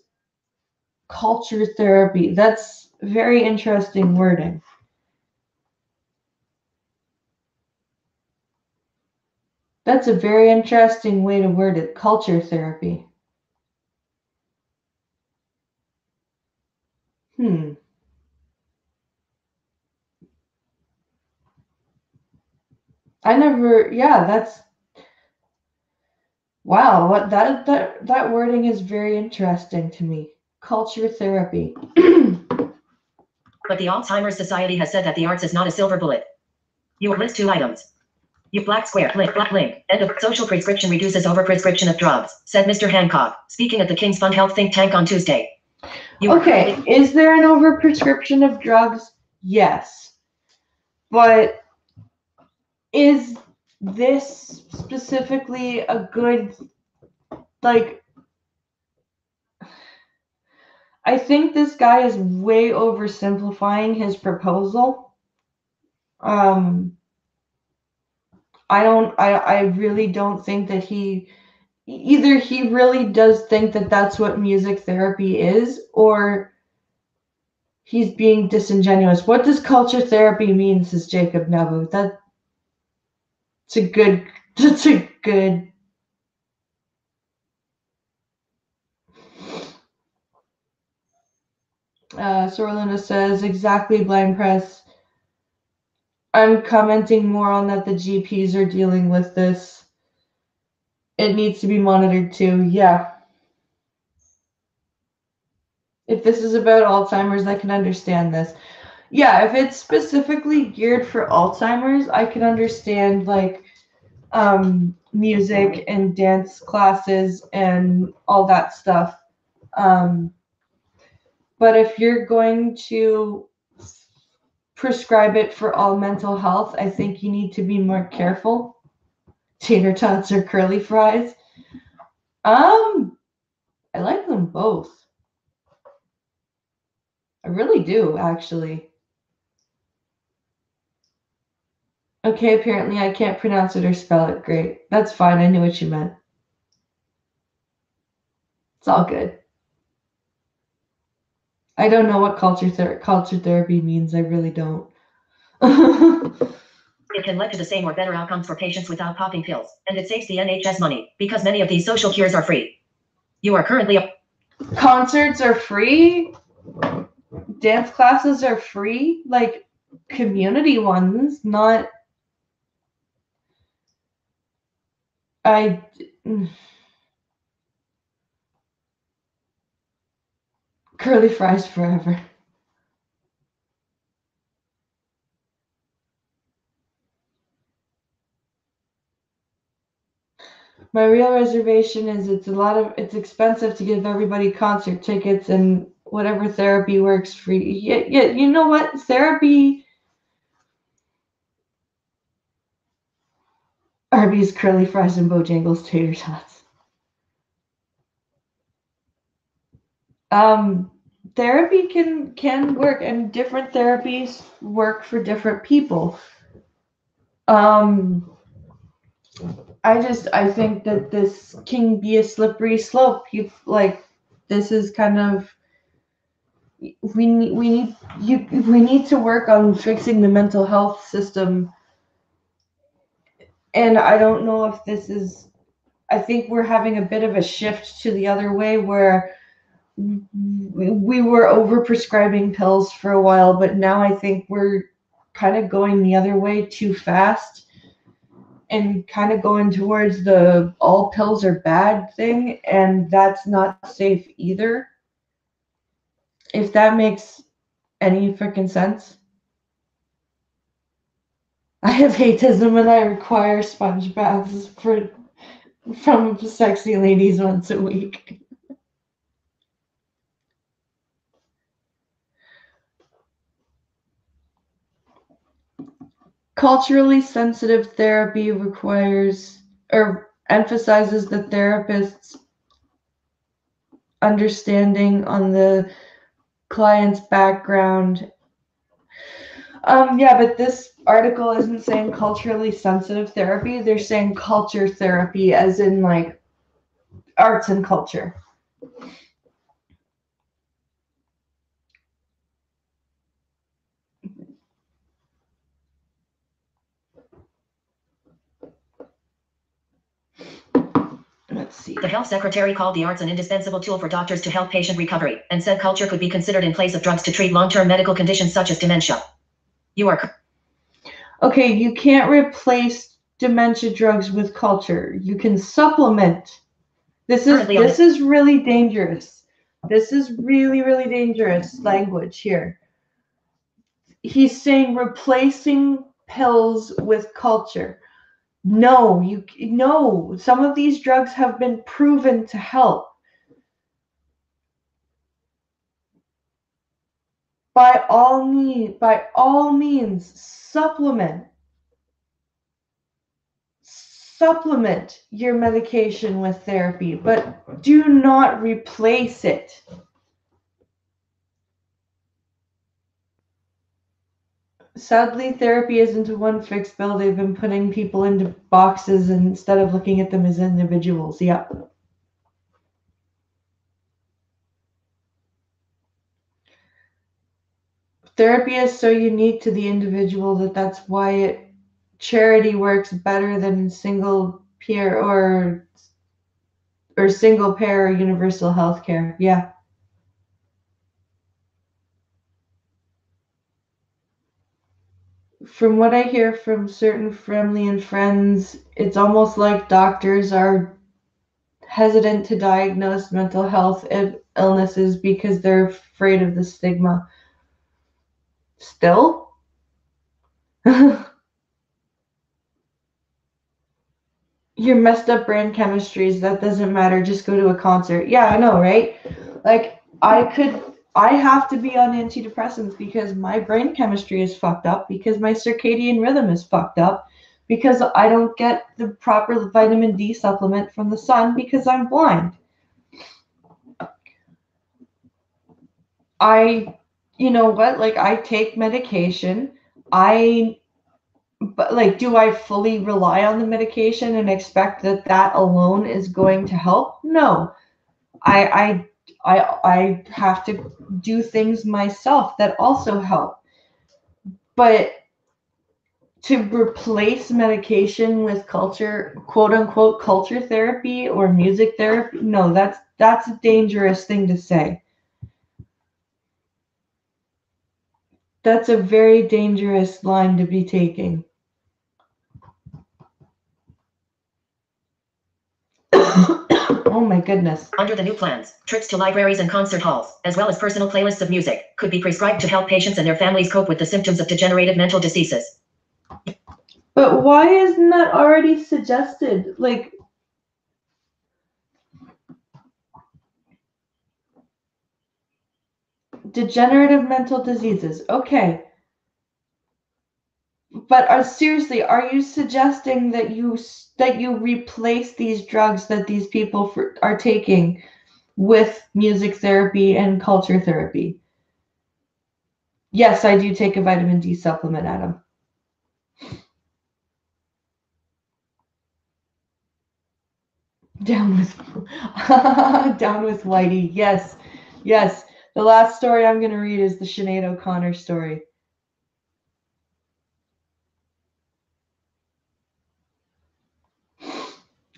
culture therapy. That's very interesting wording. That's a very interesting way to word it. Culture therapy. That's wow. What that wording is very interesting to me. Culture therapy. But the Alzheimer's Society has said that the arts is not a silver bullet. You list 2 items. You black square, black link, end of social prescription reduces overprescription of drugs, said Mr. Hancock, speaking at the King's Fund Health think tank on Tuesday. Okay, is there an overprescription of drugs? Yes. But is this specifically a good, like, I think this guy is way oversimplifying his proposal. I really don't think that either he really does think that that's what music therapy is, or he's being disingenuous. What does culture therapy mean, says Jacob Nabu? That's a good, that's a good. Sorlina says, exactly, Blind Press. I'm commenting more on that the GPs are dealing with this. It needs to be monitored too. Yeah. If this is about Alzheimer's, I can understand this. Yeah, if it's specifically geared for Alzheimer's, I can understand like music and dance classes and all that stuff. But if you're going to prescribe it for all mental health, I think you need to be more careful. Tater tots or curly fries? I like them both. I really do, actually. Okay, apparently I can't pronounce it or spell it great. That's fine, I knew what you meant. It's all good. I don't know what culture therapy means. I really don't. It can lead to the same or better outcomes for patients without popping pills, and it saves the NHS money because many of these social cures are free. You are currently Concerts are free. Dance classes are free. Like community ones, not. I. Curly fries forever. My real reservation is it's expensive to give everybody concert tickets and whatever therapy works for you. Yeah, you know what? Therapy. Arby's curly fries and Bojangles tater tots. Therapy can work, and different therapies work for different people. I think that this can be a slippery slope. This is kind of we need to work on fixing the mental health system, and I don't know if this is. I think we're having a bit of a shift to the other way where we were overprescribing pills for a while, but now I think we're kind of going the other way too fast and kind of going towards the all pills are bad thing, and that's not safe either. If that makes any freaking sense. I have autism and I require sponge baths from sexy ladies once a week. Culturally sensitive therapy requires or emphasizes the therapist's understanding on the client's background. Yeah, but this article isn't saying culturally sensitive therapy. They're saying culture therapy, as in like arts and culture. Let's see. The health secretary called the arts an indispensable tool for doctors to help patient recovery, and said culture could be considered in place of drugs to treat long-term medical conditions such as dementia. You are okay. You can't replace dementia drugs with culture. You can supplement. This is really dangerous. This is really, really dangerous language here. He's saying replacing pills with culture. No, some of these drugs have been proven to help. by all means, supplement your medication with therapy, but do not replace it. Sadly, therapy isn't a one-fix bill. They've been putting people into boxes instead of looking at them as individuals. Yeah. Therapy is so unique to the individual that's why charity works better than single peer or single payer universal health care. Yeah. From what I hear from certain family and friends, it's almost like doctors are hesitant to diagnose mental health illnesses because they're afraid of the stigma. Still? Your messed up brain chemistries, that doesn't matter. Just go to a concert. Yeah, I know, right? Like, I have to be on antidepressants because my brain chemistry is fucked up, because my circadian rhythm is fucked up, because I don't get the proper vitamin D supplement from the sun because I'm blind. You know what? Like, I take medication. But like, do I fully rely on the medication and expect that alone is going to help? No. I have to do things myself that also help. But to replace medication with culture, quote unquote, culture therapy or music therapy, no, that's a dangerous thing to say. That's a very dangerous line to be taking. Oh my goodness. Under the new plans, trips to libraries and concert halls, as well as personal playlists of music, could be prescribed to help patients and their families cope with the symptoms of degenerative mental diseases. But why isn't that already suggested? Like, degenerative mental diseases. Okay. But seriously, are you suggesting that you replace these drugs that these people are taking with music therapy and culture therapy? Yes, I do take a vitamin D supplement, Adam. Down with Whitey. Yes. Yes. The last story I'm going to read is the Sinead O'Connor story.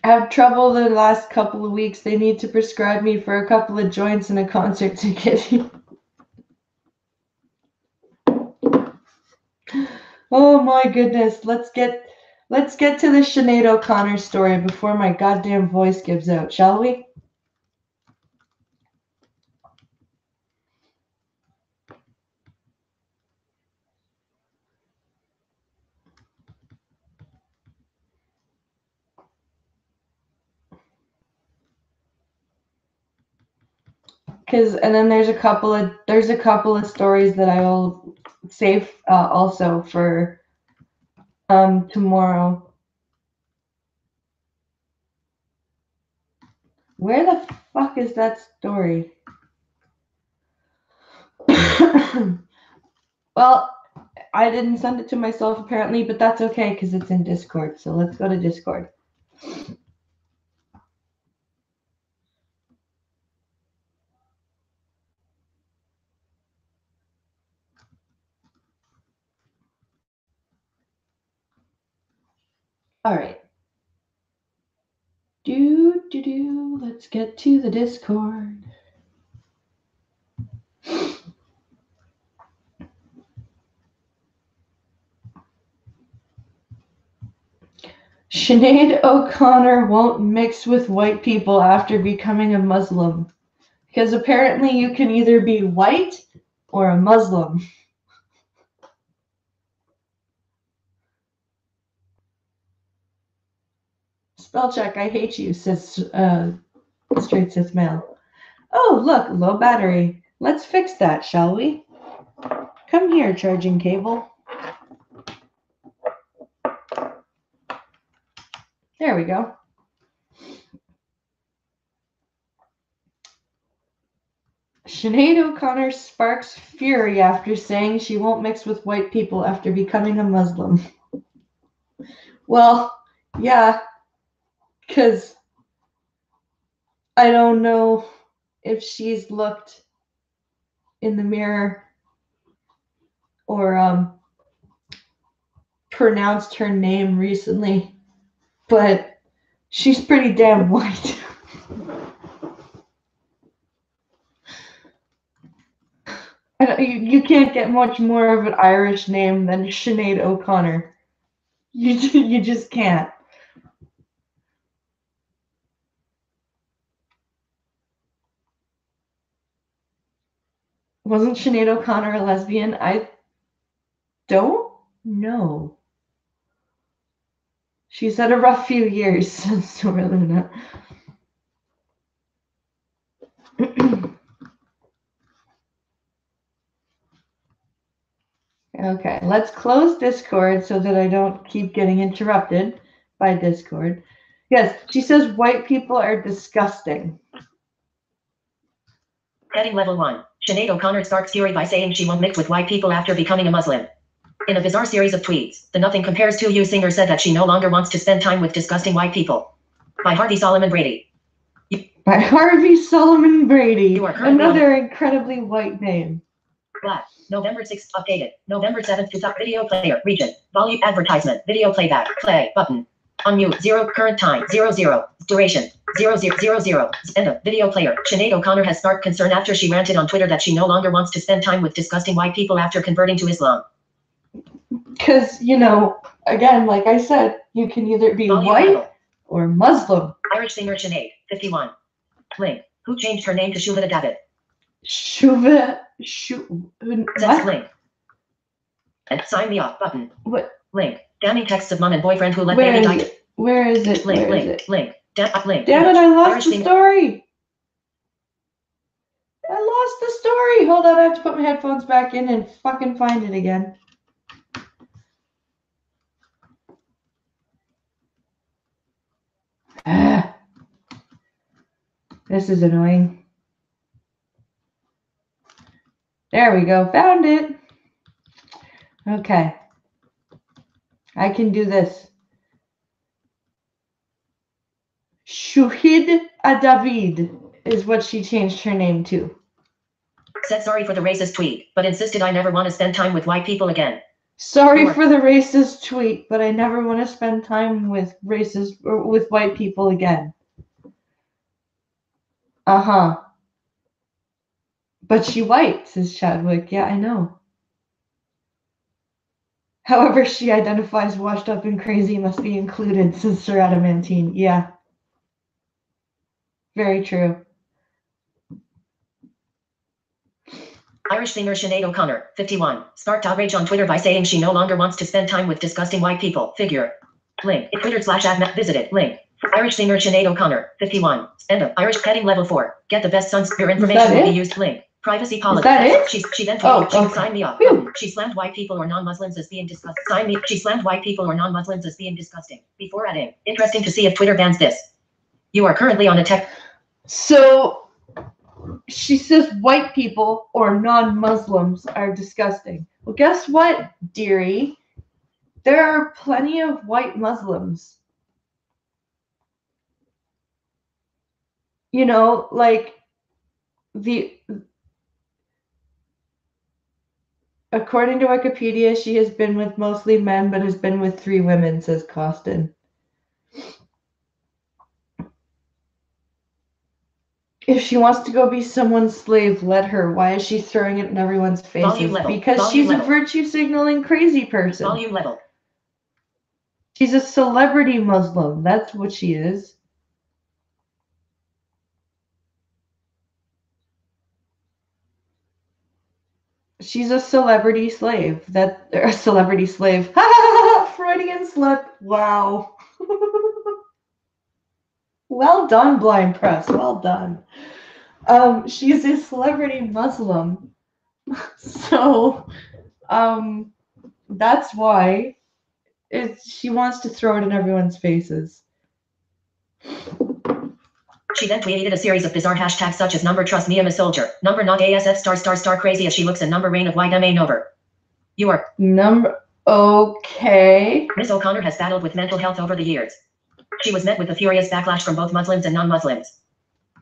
I have trouble the last couple of weeks. They need to prescribe me for a couple of joints and a concert ticket. Oh my goodness. Let's get to the Sinead O'Connor story before my goddamn voice gives out, shall we? And then there's a couple of stories that I will save also for tomorrow. Where the fuck is that story? Well, I didn't send it to myself apparently, but that's okay because it's in Discord. So let's go to Discord. All right. Let's get to the Discord. Sinead O'Connor won't mix with white people after becoming a Muslim. Because apparently you can either be white or a Muslim. Spell check, I hate you, says Straight Cis Male. Oh, look, low battery. Let's fix that, shall we? Come here, charging cable. There we go. Sinead O'Connor sparks fury after saying she won't mix with white people after becoming a Muslim. Well, yeah, because I don't know if she's looked in the mirror or pronounced her name recently, but she's pretty damn white. You can't get much more of an Irish name than Sinead O'Connor. You just can't. Wasn't Sinead O'Connor a lesbian? I don't know. She's had a rough few years since Dora Luna. Okay, let's close Discord so that I don't keep getting interrupted by Discord. Yes, she says white people are disgusting. Heading level 1. Sinead O'Connor sparks fury by saying she won't mix with white people after becoming a Muslim. In a bizarre series of tweets, the Nothing Compares to You singer said that she no longer wants to spend time with disgusting white people. By Harvey Solomon Brady. By Harvey Solomon Brady. Another incredibly white name. Black. November 6th. Updated. November 7th. Video player. Region. Volume. Advertisement. Video playback. Play. Button. Unmute. 0. Current time. 00. Duration. 0000. End of video player. Sinead O'Connor has sparked concern after she ranted on Twitter that she no longer wants to spend time with disgusting white people after converting to Islam. Because, you know, again, like I said, you can either be white or Muslim. Irish singer Sinead, 51. Link. Who changed her name to Shuvada David? What? Link. And sign me up button. What? Link. Damning texts of mom and boyfriend who let baby die. Where is it? Link. Where link. is it? Link. Link. Damn it! I lost Irish the story. I lost the story. Hold on, I have to put my headphones back in and fucking find it again. This is annoying. There we go. Found it. Okay. I can do this. Shuhid David is what she changed her name to. Said sorry for the racist tweet, but insisted I never want to spend time with white people again. Sorry for the racist tweet, but I never want to spend time with with white people again. Uh-huh. But she white, says Chadwick. Yeah, I know. However, she identifies washed up and crazy must be included, says Sir Adamantine. Yeah. Very true. Irish singer Sinead O'Connor, 51, sparked outrage on Twitter by saying she no longer wants to spend time with disgusting white people. Figure. Link. Twitter/admin. Visited. Link. Irish singer Sinead O'Connor, 51. End of. Irish heading level 4. Get the best sons. Your information will be used. Link. Privacy policy. Is that it? She then tweeted, okay. Sign me up. She slammed white people or non-Muslims as being disgusting. She slammed white people or non-Muslims as being disgusting. Before adding, interesting to see if Twitter bans this. You are currently on a tech. So she says white people or non-Muslims are disgusting. Well, guess what, dearie? There are plenty of white Muslims. You know, like according to Wikipedia, she has been with mostly men, but has been with 3 women, says Costin. If she wants to go be someone's slave, let her. Why is she throwing it in everyone's faces? Because she's a virtue signaling crazy person. Volume level. She's a celebrity Muslim. That's what she is. She's a celebrity slave. A celebrity slave. Freudian slip. Wow. Well done, Blind Press. Well done. She's a celebrity Muslim. So That's why she wants to throw it in everyone's faces. She then created a series of bizarre hashtags such as number trust me I'm a soldier, number not ASF star crazy as she looks and number reign of white MA over. You are. Number. Okay. Miss O'Connor has battled with mental health over the years. She was met with a furious backlash from both Muslims and non-Muslims.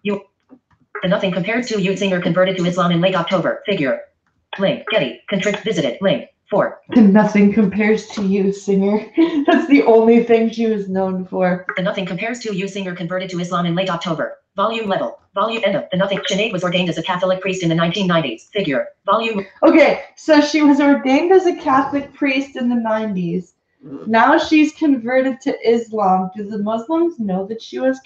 The nothing compared to you singer converted to Islam in late October. Figure. Link. Getty. Visited. Link. 4. The nothing compares to you singer. That's the only thing she was known for. The nothing compares to you singer converted to Islam in late October. Volume level. Volume end of. The nothing. Sinead was ordained as a Catholic priest in the 1990s. Figure. Volume. Okay, so she was ordained as a Catholic priest in the 90s. Now she's converted to Islam. Do the Muslims know that she was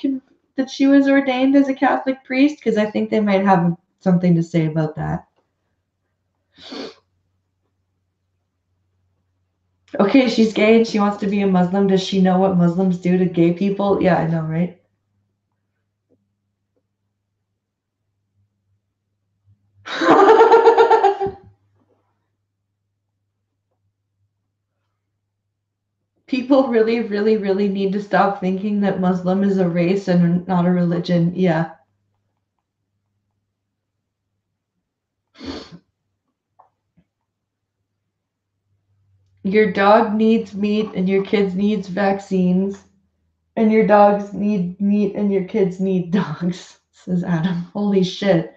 ordained as a Catholic priest? Because I think they might have something to say about that. Okay, she's gay and she wants to be a Muslim. Does she know what Muslims do to gay people? Yeah, I know, right? People really, really, really need to stop thinking that Muslim is a race and not a religion. Yeah. Your dog needs meat and your kids needs vaccines. And your dogs need meat and your kids need dogs, says Adam. Holy shit.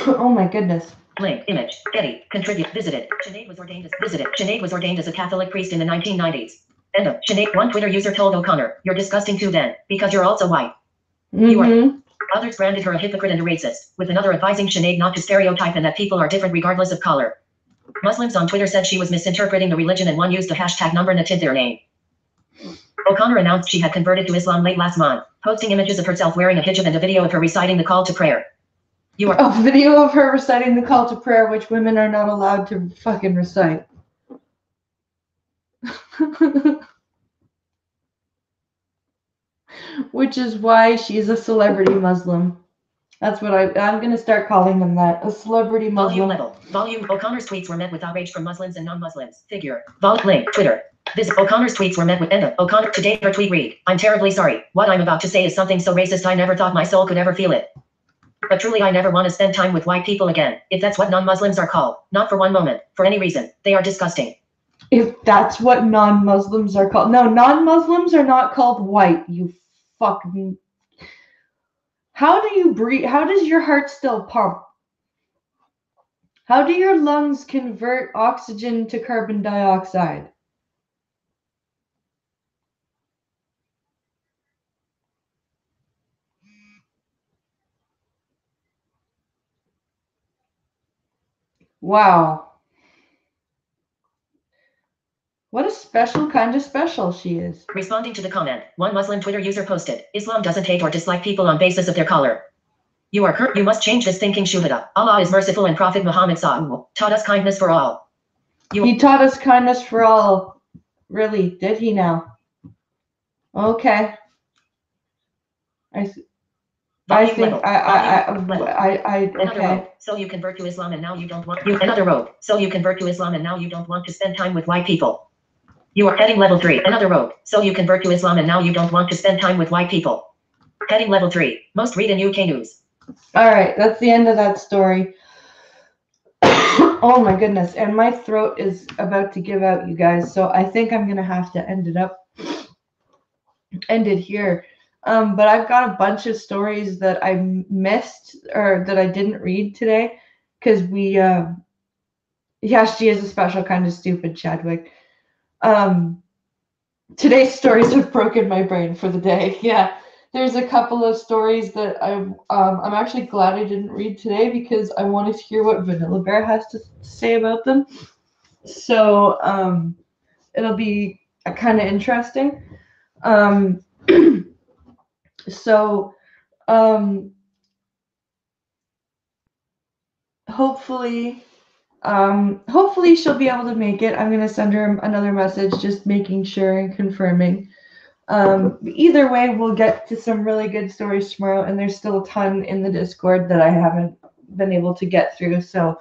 Oh my goodness. Link. Image. Getty. Contribute. Visited. Sinead was ordained as a Catholic priest in the 1990s. End of. Sinead. One Twitter user told O'Connor, "You're disgusting too then, because you're also white." You are. Others branded her a hypocrite and a racist, with another advising Sinead not to stereotype and that people are different regardless of color. Muslims on Twitter said she was misinterpreting the religion and one used the hashtag number natid their name. O'Connor announced she had converted to Islam late last month, posting images of herself wearing a hijab and a video of her reciting the call to prayer. You are. A video of her reciting the call to prayer, which women are not allowed to fucking recite. Which is why she's a celebrity Muslim. That's what I'm going to start calling them that. A celebrity Muslim. Volume. O'Connor's tweets were met with outrage from Muslims and non-Muslims. Figure. Link. Twitter. O'Connor's tweets were met with end of. O'Connor. Today her tweet read, "I'm terribly sorry. What I'm about to say is something so racist I never thought my soul could ever feel it. But truly I never want to spend time with white people again. If that's what non-Muslims are called. Not for one moment. For any reason. They are disgusting." If that's what non-Muslims are called. No, non-Muslims are not called white, you fucking. How do you breathe? How does your heart still pump? How do your lungs convert oxygen to carbon dioxide? Wow. What a special kind of special she is. Responding to the comment, one Muslim Twitter user posted, "Islam doesn't hate or dislike people on basis of their color. You are hurt. You must change this thinking. Shuhada. Allah is merciful and Prophet Muhammad taught us kindness for all." He taught us kindness for all. Really? Did he now? Okay. Okay. So you convert to Islam and now you don't want another road. So you convert to Islam and now you don't want to spend time with white people. You are heading level 3. Another road. So you convert to Islam and now you don't want to spend time with white people. Heading level 3. Most read in UK news. All right, that's the end of that story. Oh my goodness, and my throat is about to give out, you guys. So I think I'm gonna have to end it here. But I've got a bunch of stories that I missed or that I didn't read today because yeah, she is a special kind of stupid, Chadwick. Today's stories have broken my brain for the day. Yeah, there's a couple of stories that I'm actually glad I didn't read today because I wanted to hear what Vanilla Bear has to say about them. So it'll be kind of interesting. So hopefully she'll be able to make it. I'm going to send her another message just making sure and confirming. Either way, we'll get to some really good stories tomorrow, and there's still a ton in the Discord that I haven't been able to get through, so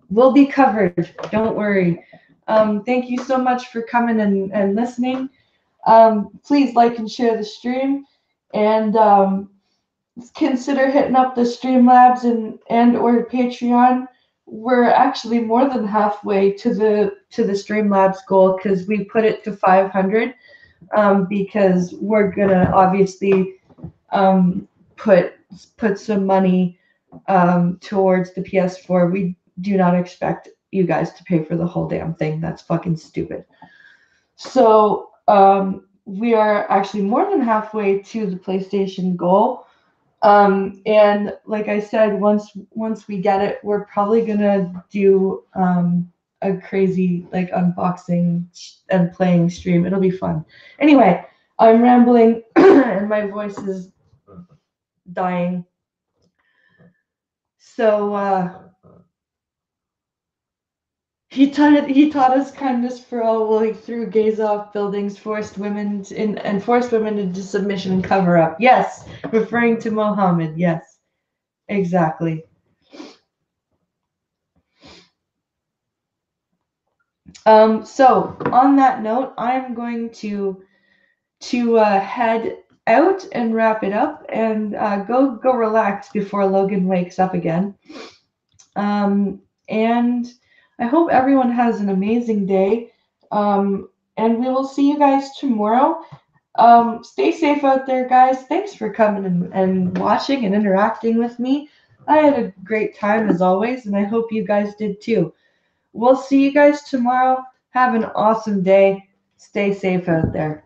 we'll be covered. Don't worry. Thank you so much for coming and listening. Please like and share the stream, and consider hitting up the Streamlabs and or Patreon. We're actually more than halfway to the Streamlabs goal because we put it to 500. Because we're gonna obviously put some money towards the PS4. We do not expect you guys to pay for the whole damn thing. That's fucking stupid. So we are actually more than halfway to the PlayStation goal. And like I said, once we get it, we're probably gonna do a crazy like unboxing and playing stream. It'll be fun. Anyway, I'm rambling and my voice is dying. So he taught us kindness for all while he threw gays off buildings, forced women into submission and cover up. Yes, referring to Muhammad. Yes, exactly. So on that note, I'm going to head out and wrap it up and go relax before Logan wakes up again. And I hope everyone has an amazing day. And we will see you guys tomorrow. Stay safe out there, guys. Thanks for coming and watching and interacting with me. I had a great time as always, and I hope you guys did too. We'll see you guys tomorrow. Have an awesome day. Stay safe out there.